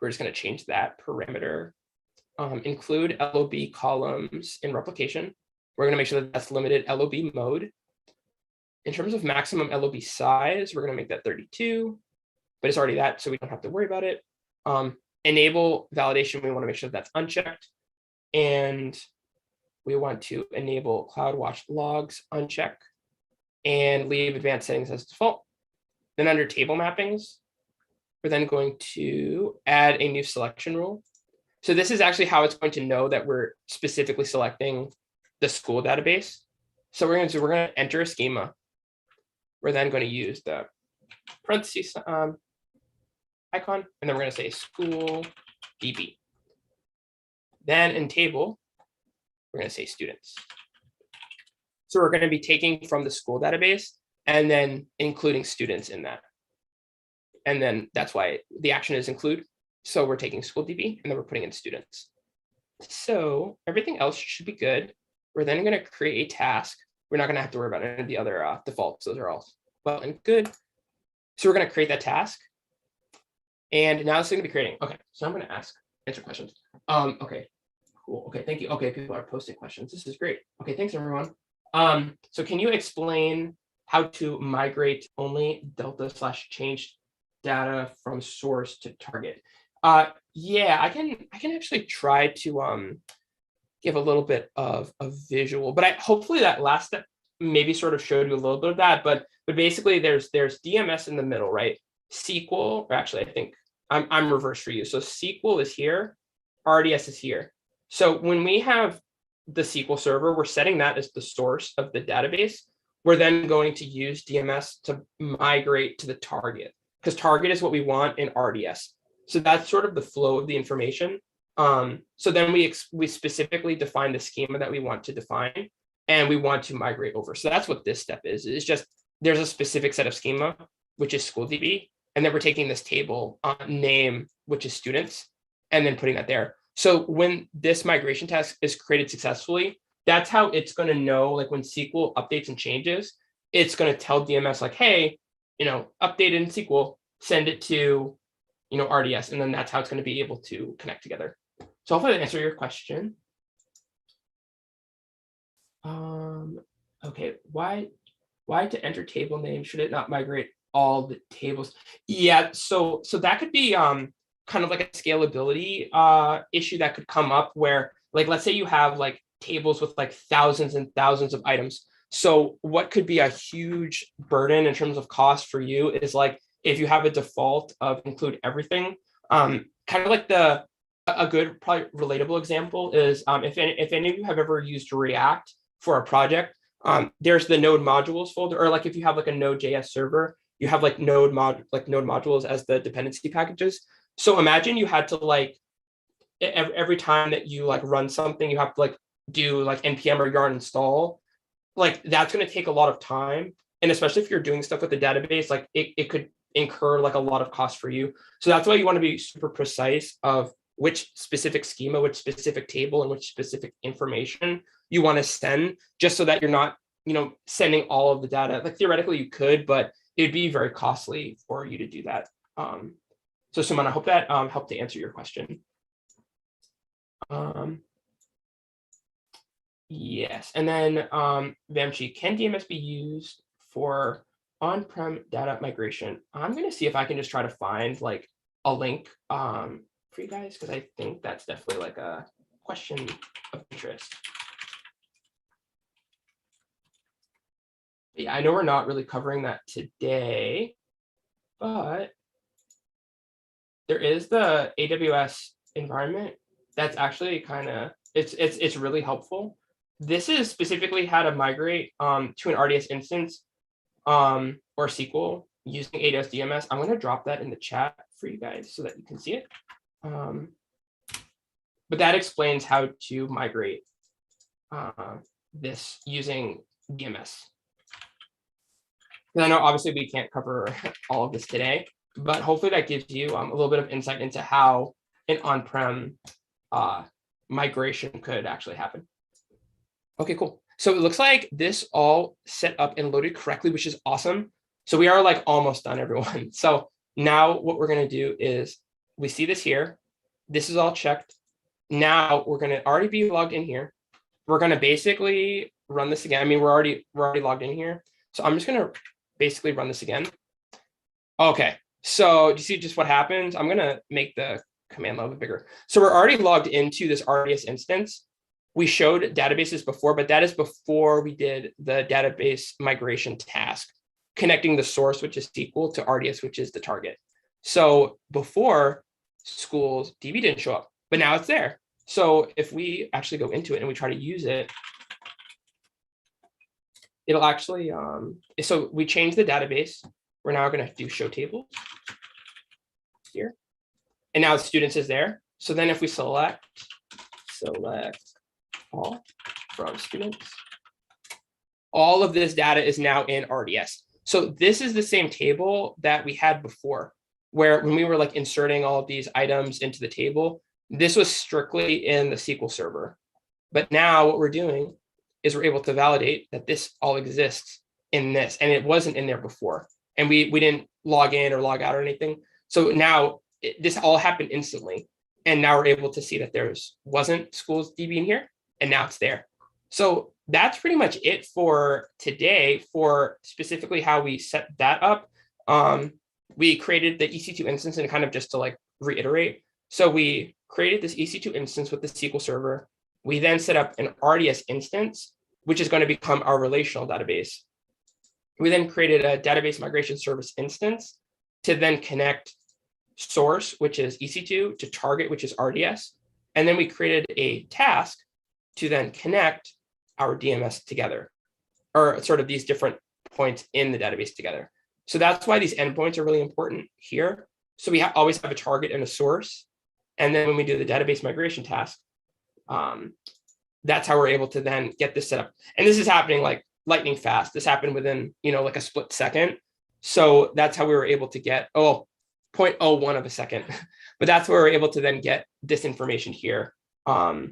We're just going to change that parameter. Include LOB columns in replication. We're going to make sure that that's limited LOB mode. In terms of maximum LOB size, we're going to make that 32, but it's already that, so we don't have to worry about it. Enable validation, we want to make sure that's unchecked. And we want to enable CloudWatch logs uncheck and leave advanced settings as default. Then under table mappings, we're then going to add a new selection rule. So this is actually how it's going to know that we're specifically selecting the school database. So we're going to enter a schema. We're then going to use the parentheses icon, and then we're going to say school DB. Then in table, we're going to say students. So we're going to be taking from the school database and then including students in that. And then that's why the action is include. So we're taking school DB and then we're putting in students. So everything else should be good. We're then going to create a task. We're not going to have to worry about any of the other defaults. Those are all well and good. So we're going to create that task. And now it's going to be creating. Okay, so I'm going to answer questions. Okay, cool. Okay, thank you. Okay, people are posting questions. This is great. Okay, thanks everyone. So can you explain how to migrate only delta/change data from source to target? Yeah, I can actually try to give a little bit of a visual, but hopefully that last step maybe sort of showed you a little bit of that. But basically there's DMS in the middle, right? SQL, or actually I think I'm reverse for you. So SQL is here, RDS is here. So when we have the SQL server, we're setting that as the source of the database. We're then going to use DMS to migrate to the target, because target is what we want in RDS. So that's sort of the flow of the information. So then we specifically define the schema that we want to define, and we want to migrate over. So that's what this step is. It's just there's a specific set of schema, which is school DB, and then we're taking this table name, which is students, and then putting that there. So when this migration task is created successfully, that's how it's going to know, like when SQL updates and changes, it's going to tell DMS like, hey, update in SQL, send it to, RDS, and then that's how it's going to be able to connect together. So hopefully that answer your question. Okay, why to enter table name? Should it not migrate all the tables? Yeah, so that could be kind of like a scalability issue that could come up where, like, let's say you have like tables with like thousands and thousands of items. So what could be a huge burden in terms of cost for you is like if you have a default of include everything, kind of like the a good, probably relatable example is if any of you have ever used React for a project, there's the node modules folder, or like if you have like a Node.js server, you have like node modules as the dependency packages. So imagine you had to like every time that you like run something, you have to like do like npm or yarn install. Like that's going to take a lot of time, and especially if you're doing stuff with the database, like it could incur like a lot of cost for you. So that's why you want to be super precise of which specific schema, which specific table, and which specific information you want to send, just so that you're not, sending all of the data. Like theoretically you could, but it'd be very costly for you to do that. So Suman, I hope that helped to answer your question. Yes, and then Vamchi, can DMS be used for on-prem data migration? I'm going to see if I can just try to find like a link for you guys, because I think that's definitely like a question of interest. But yeah, I know we're not really covering that today, but there is the AWS environment that's actually kind of, it's really helpful. This is specifically how to migrate to an RDS instance or SQL using AWS DMS. I'm going to drop that in the chat for you guys so that you can see it. But that explains how to migrate this using DMS. And I know obviously we can't cover all of this today, but hopefully that gives you a little bit of insight into how an on-prem migration could actually happen. Okay, cool. So it looks like this all set up and loaded correctly, which is awesome. So we are like almost done, everyone. So now what we're going to do is we see this here. This is all checked. Now we're going to already be logged in here. We're going to basically run this again. I mean, we're already logged in here. So I'm just going to basically run this again. Okay. So do you see just what happens? I'm going to make the command a little bit bigger. So we're already logged into this RDS instance. We showed databases before, but that is before we did the database migration task, connecting the source, which is SQL, to RDS, which is the target. So before, schools DB didn't show up, but now it's there. So if we actually go into it and we try to use it, it'll actually, so we changed the database. We're now going to do show tables here. And now the students is there. So then if we select all from students, all of this data is now in RDS. So this is the same table that we had before, where when we were like inserting all of these items into the table, this was strictly in the SQL server. But now what we're doing is we're able to validate that this all exists in this, and it wasn't in there before. And we didn't log in or log out or anything. So now this all happened instantly. And now we're able to see that wasn't schools DB in here, and now it's there. So that's pretty much it for today for specifically how we set that up. We created the EC2 instance, and kind of just to like reiterate. So we created this EC2 instance with the SQL server. We then set up an RDS instance, which is going to become our relational database. We then created a database migration service instance to then connect source, which is EC2, to target, which is RDS. And then we created a task to then connect our DMS together, or sort of these different points in the database together. So that's why these endpoints are really important here. So we always have a target and a source. And then when we do the database migration task, that's how we're able to then get this set up. And this is happening like lightning fast. This happened within, like a split second. So that's how we were able to get, 0.01 of a second. But that's where we're able to then get this information here. But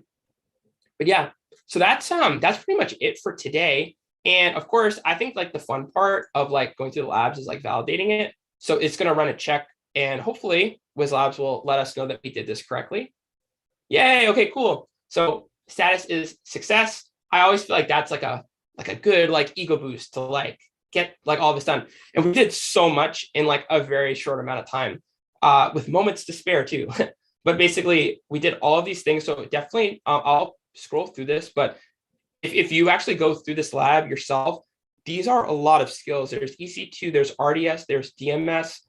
yeah, so that's pretty much it for today. And of course, I think like the fun part of like going through the labs is like validating it. So it's going to run a check, and hopefully Whizlabs will let us know that we did this correctly. Yay. Okay, cool. So status is success. I always feel like that's like a good like ego boost to like get like all this done. And we did so much in like a very short amount of time, with moments to spare too. But basically we did all of these things. So definitely I'll scroll through this, but if you actually go through this lab yourself, these are a lot of skills. There's EC2, there's RDS, there's DMS,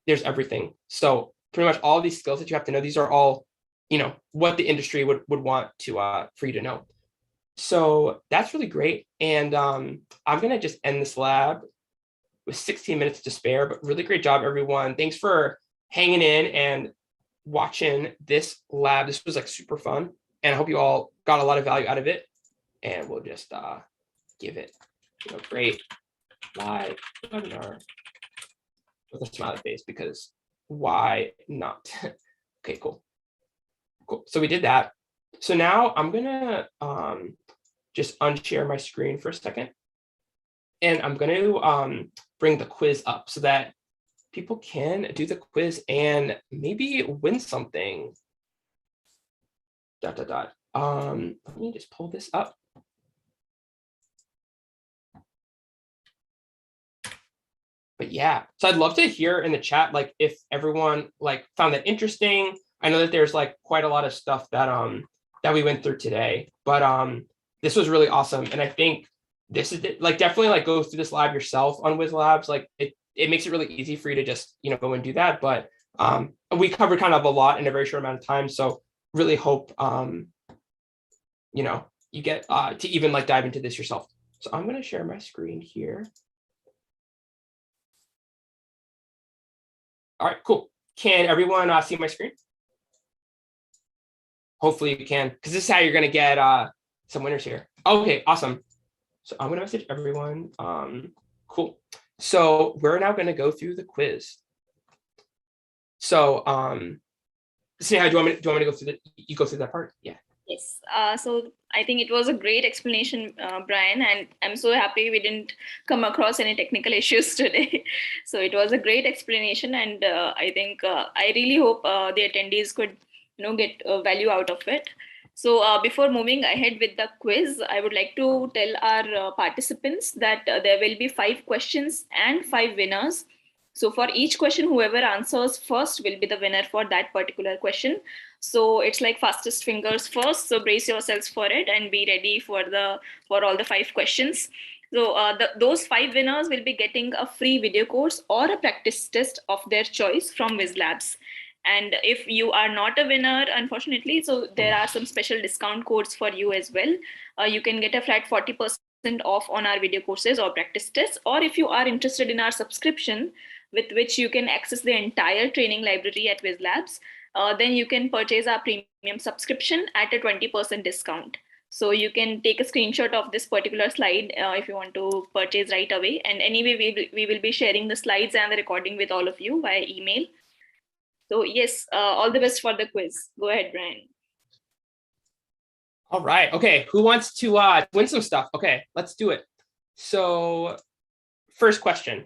there's everything. So pretty much all these skills that you have to know. These are all, what the industry would want to for you to know. So that's really great. And I'm going to just end this lab with 16 minutes to spare, but really great job, everyone. Thanks for hanging in and watching this lab. This was like super fun. And I hope you all got a lot of value out of it. And we'll just give it a great live webinar with a smiley face, because why not? Okay, cool. Cool. So we did that. So now I'm gonna just unshare my screen for a second. And I'm going to bring the quiz up so that people can do the quiz and maybe win something. ... Let me just pull this up. But yeah, so I'd love to hear in the chat, like, if everyone like found that interesting. I know that there's like quite a lot of stuff that that we went through today, but this was really awesome. And I think this is like, definitely like go through this lab yourself on Whizlabs. Like it makes it really easy for you to just, go and do that. But we covered kind of a lot in a very short amount of time. So really hope, you get to even like dive into this yourself. So I'm going to share my screen here. All right, cool. Can everyone see my screen? Hopefully you can, because this is how you're going to get some winners here. Okay, awesome. So I'm going to message everyone. Cool. So we're now going to go through the quiz. So, Sneha, do you want me to go through you go through that part? Yeah. Yes. So I think it was a great explanation, Brian, and I'm so happy we didn't come across any technical issues today. So it was a great explanation, and I think I really hope the attendees could, get value out of it. So before moving ahead with the quiz, I would like to tell our participants that there will be 5 questions and 5 winners. So for each question, whoever answers first will be the winner for that particular question. So it's like fastest fingers first. So brace yourselves for it and be ready for all the 5 questions. So those 5 winners will be getting a free video course or a practice test of their choice from Whizlabs. And if you are not a winner, unfortunately, so there are some special discount codes for you as well. You can get a flat 40% off on our video courses or practice tests. Or if you are interested in our subscription, with which you can access the entire training library at Whizlabs, then you can purchase our premium subscription at a 20% discount. So you can take a screenshot of this particular slide if you want to purchase right away. And anyway, we will be sharing the slides and the recording with all of you via email. So yes, all the best for the quiz. Go ahead, Brian. All right. Okay. Who wants to win some stuff? Okay, let's do it. So first question.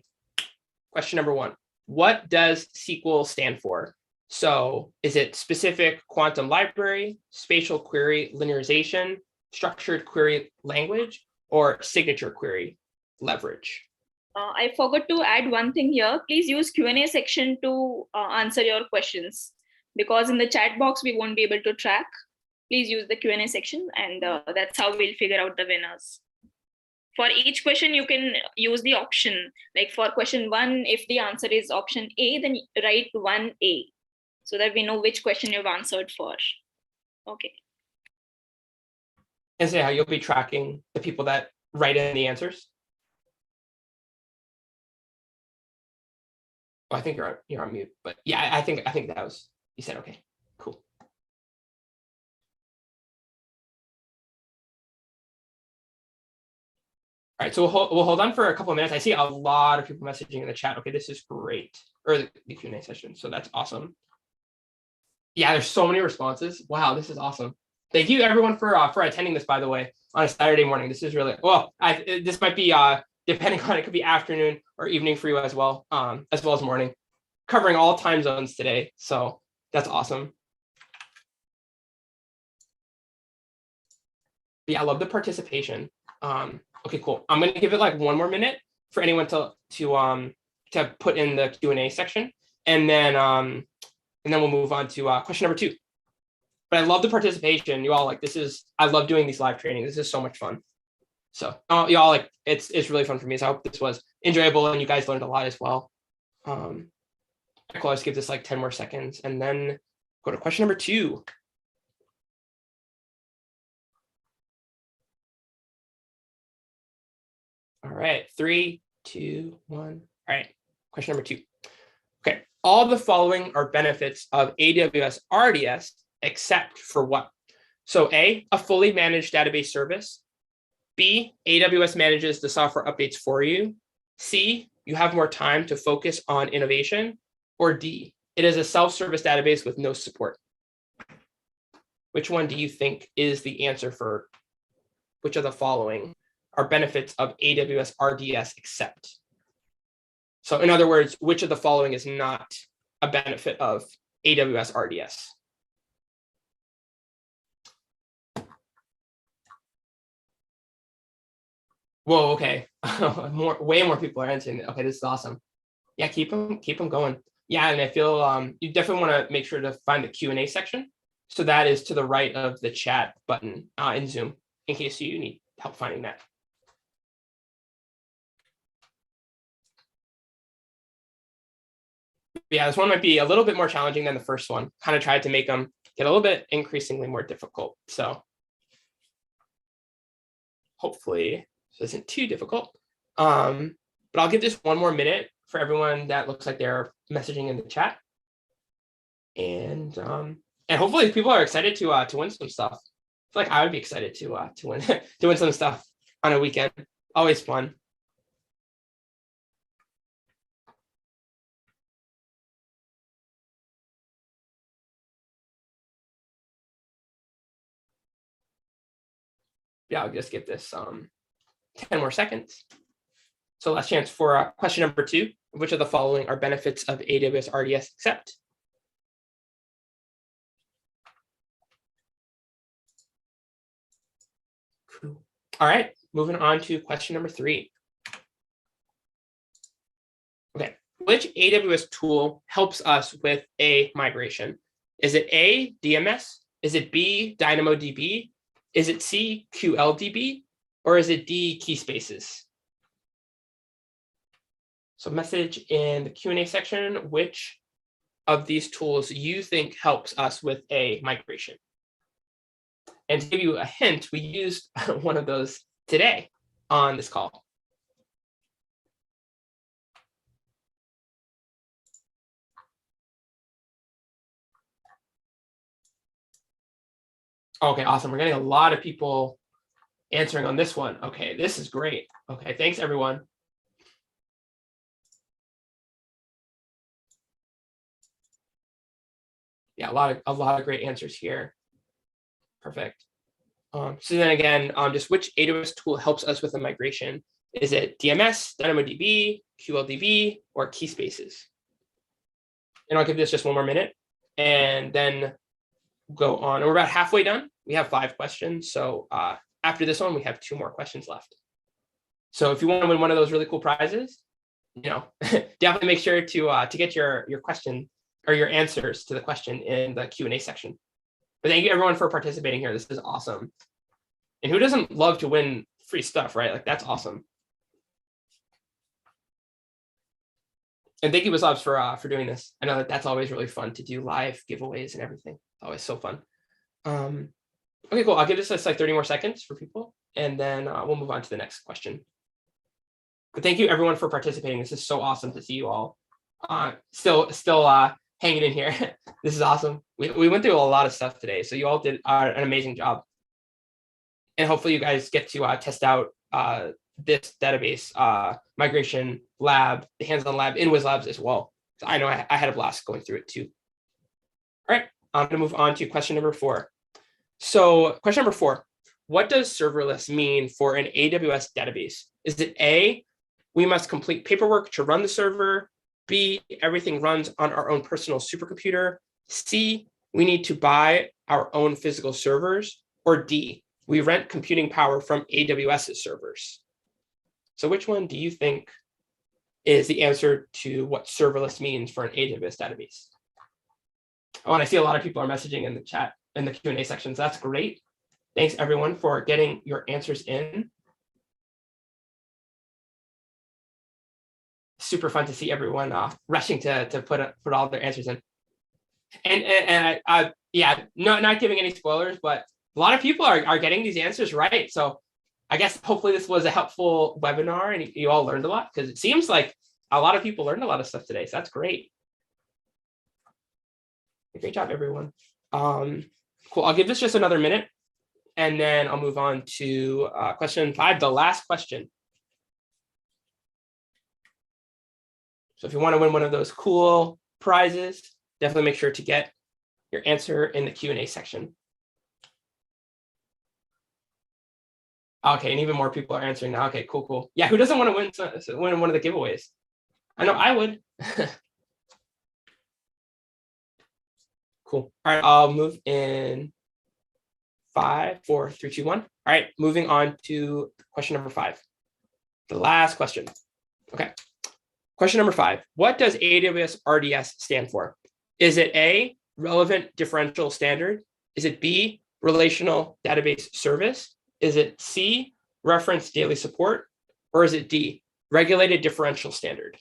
Question number 1. What does SQL stand for? So is it specific quantum library, spatial query linearization, structured query language, or signature query leverage? I forgot to add one thing here. Please use Q&A section to answer your questions, because in the chat box, we won't be able to track. Please use the Q&A section, and that's how we'll figure out the winners. For each question, you can use the option. Like for question 1, if the answer is option A, then write 1A, so that we know which question you've answered for. Okay. And say how you'll be tracking the people that write in the answers. Oh, I think you're on mute, but yeah, I think that was, you said okay, cool. All right, so we'll hold on for a couple of minutes. I see a lot of people messaging in the chat. Okay, this is great. Or the Q&A session, so that's awesome. Yeah, there's so many responses. Wow, this is awesome. Thank you everyone for attending this, by the way, on a Saturday morning. This is really, well, this might be, depending on, it could be afternoon or evening for you as well as morning. Covering all time zones today, so that's awesome. But yeah, I love the participation. Okay, cool. I'm gonna give it like 1 more minute for anyone to put in the Q&A section, and then we'll move on to question number 2. But I love the participation. You all, like, I love doing these live trainings. This is so much fun. So you all, like, it's really fun for me. So I hope this was enjoyable and you guys learned a lot as well. Cool, let's give this like 10 more seconds and then go to question number 2. All right, 3, 2, 1. All right, question number 2. Okay, all the following are benefits of AWS RDS except for what? So A, a fully managed database service. B, AWS manages the software updates for you. C, you have more time to focus on innovation. Or D, it is a self-service database with no support. Which one do you think is the answer for which of the following are benefits of AWS RDS except? So in other words, which of the following is not a benefit of AWS RDS? Whoa, okay. Way more people are answering it. Okay, this is awesome. Yeah, keep them going. Yeah, and I feel you definitely want to make sure to find the Q&A section. So that is to the right of the chat button in Zoom, in case you need help finding that. Yeah, this one might be a little bit more challenging than the first one. Kind of tried to make them get a little bit increasingly more difficult. So hopefully this isn't too difficult. But I'll give this one more minute for everyone that looks like they're messaging in the chat. And hopefully people are excited to win some stuff. I feel like I would be excited to win to win some stuff on a weekend. Always fun. Yeah, I'll just give this 10 more seconds. So last chance for question number 2. Which of the following are benefits of AWS RDS except? Cool. All right, moving on to question number 3. Okay, which AWS tool helps us with a migration? Is it A, DMS? Is it B, DynamoDB? Is it C, QLDB? Or is it D, Keyspaces? So message in the Q&A section, which of these tools you think helps us with a migration. And to give you a hint, we used one of those today on this call. Okay, awesome. We're getting a lot of people answering on this one. Okay, this is great. Okay, thanks everyone. Yeah, a lot of great answers here. Perfect. So then again, just which AWS tool helps us with a migration? Is it DMS, DynamoDB, QLDB, or Keyspaces? And I'll give this just one more minute and then go on. And we're about halfway done. We have 5 questions. So after this one, we have 2 more questions left. So if you want to win one of those really cool prizes, definitely make sure to get your question or your answers to the question in the Q&A section. But thank you everyone for participating here. This is awesome. And who doesn't love to win free stuff, right? Like that's awesome. And thank you, Whizlabs, for doing this. I know that's always really fun to do live giveaways and everything. Always so fun. Okay, cool. I'll give this just like 30 more seconds for people, and then we'll move on to the next question. But thank you everyone for participating. This is so awesome to see you all still hanging in here. This is awesome. We went through a lot of stuff today, so you all did an amazing job. And hopefully you guys get to test out this database migration lab, the hands-on lab in Whizlabs as well. So I know I had a blast going through it too. All right, I'm going to move on to question number 4. So question number 4, what does serverless mean for an AWS database? Is it A, we must complete paperwork to run the server? B, everything runs on our own personal supercomputer? C, we need to buy our own physical servers? Or D, we rent computing power from AWS's servers? So which one do you think is the answer to what serverless means for an AWS database? Oh, and I see a lot of people are messaging in the chat, in the Q&A sections. That's great. Thanks everyone for getting your answers in. super fun to see everyone rushing to put all their answers in. And yeah, not giving any spoilers, but a lot of people are getting these answers right. So I guess hopefully this was a helpful webinar and you all learned a lot, because it seems like a lot of people learned a lot of stuff today. So that's great. Great job, everyone. Cool. I'll give this just another minute, and then I'll move on to question 5, the last question. So if you want to win one of those cool prizes, definitely make sure to get your answer in the Q&A section. Okay, and even more people are answering now. Okay, cool. Yeah, who doesn't want to win one of the giveaways? I know I would. Cool. All right, I'll move in 5, 4, 3, 2, 1. All right, moving on to question number 5, the last question. Okay. Question number 5, what does AWS RDS stand for? Is it A, relevant differential standard? Is it B, relational database service? Is it C, reference daily support? Or is it D, regulated differential standard?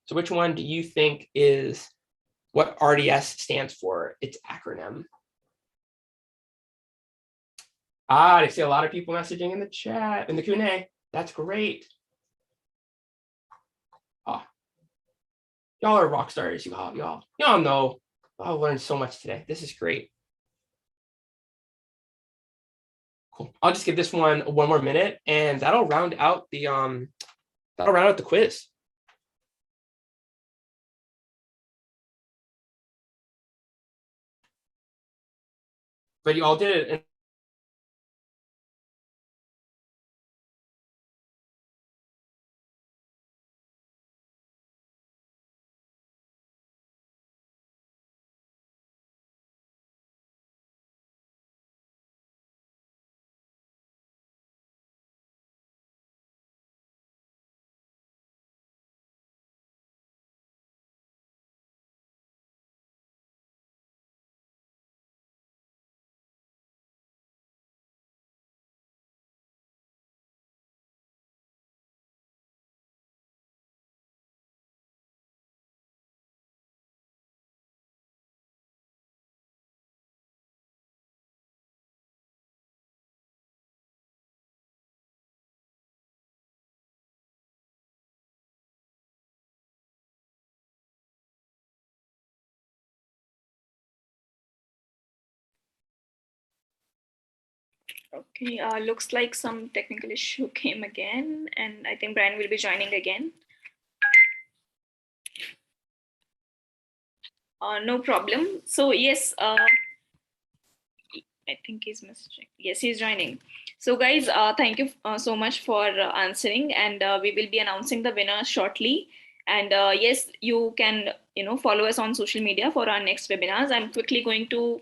So which one do you think is what RDS stands for, its acronym? I see a lot of people messaging in the chat, in the Q&A. That's great. Y'all are rock stars. Y'all know. I'll learn so much today. This is great. Cool. I'll just give this one more minute, and that'll round out the quiz. But you all did it. Okay, looks like some technical issue came again, and I think Brian will be joining again. No problem. So yes, I think he's messaging. Yes, he's joining. So guys, thank you so much for answering, and we will be announcing the winner shortly. And yes, you can follow us on social media for our next webinars. I'm quickly going to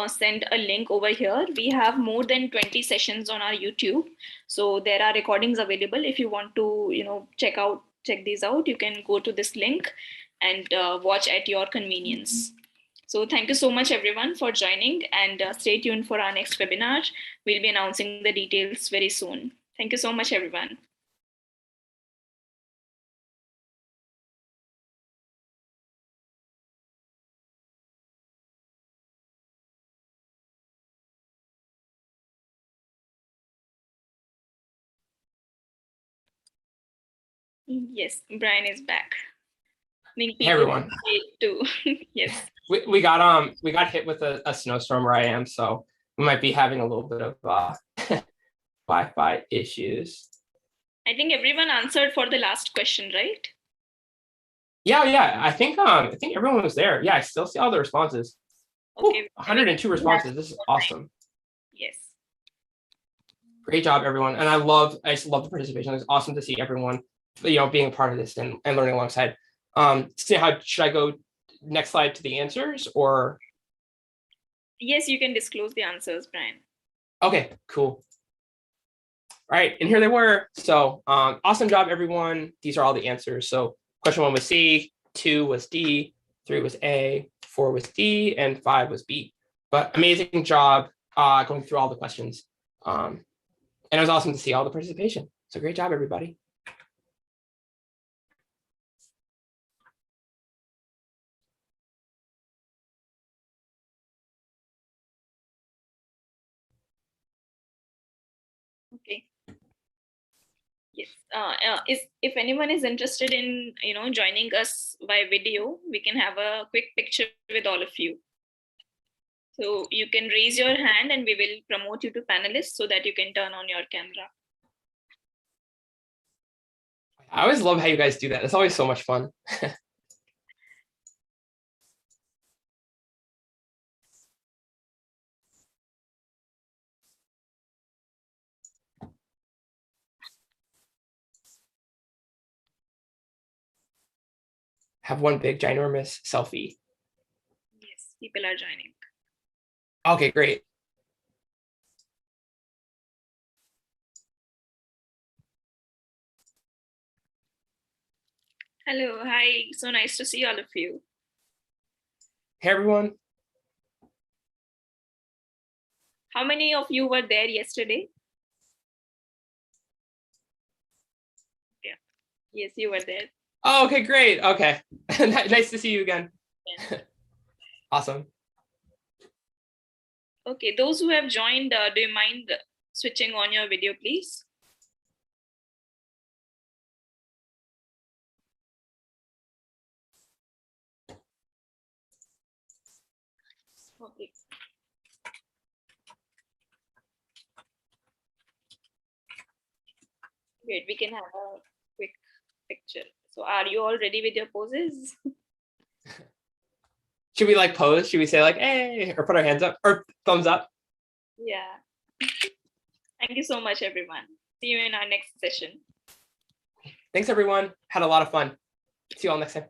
send a link over here. We have more than 20 sessions on our YouTube, so there are recordings available. If you want to check these out, you can go to this link and watch at your convenience. So thank you so much, everyone, for joining, and stay tuned for our next webinar. We'll be announcing the details very soon. Thank you so much, everyone. Yes, Brian is back. Hey everyone. Too. Yes. We got hit with a snowstorm where I am, so we might be having a little bit of Wi-Fi issues. I think everyone answered for the last question, right? Yeah. I think everyone was there. Yeah, I still see all the responses. Okay. Ooh, 102 responses. This is awesome. Yes. Great job, everyone. And I just love the participation. It's awesome to see everyone, being a part of this and learning alongside. So how should I go next slide to the answers, or? Yes, you can disclose the answers, Brian. Okay, cool. All right, and here they were. So awesome job, everyone. These are all the answers. So question 1 was C, 2 was D, 3 was A, 4 was D, and 5 was B. But amazing job going through all the questions. And it was awesome to see all the participation. So great job, everybody. Okay. Yes. If anyone is interested in joining us by video, we can have a quick picture with all of you. So you can raise your hand and we will promote you to panelists so that you can turn on your camera. I always love how you guys do that. It's always so much fun. Have one big ginormous selfie. Yes, people are joining. Okay, great. Hello, hi. So nice to see all of you. Hey, everyone. How many of you were there yesterday? Yeah. Yes, you were there. Oh, okay, great. Okay. Nice to see you again. Yeah. Awesome. Okay, those who have joined, do you mind switching on your video, please? Okay. Great, we can have a quick picture. So are you all ready with your poses? Should we like pose? Should we say like, hey, or put our hands up or thumbs up? Yeah. Thank you so much, everyone. See you in our next session. Thanks, everyone. Had a lot of fun. See you all next time.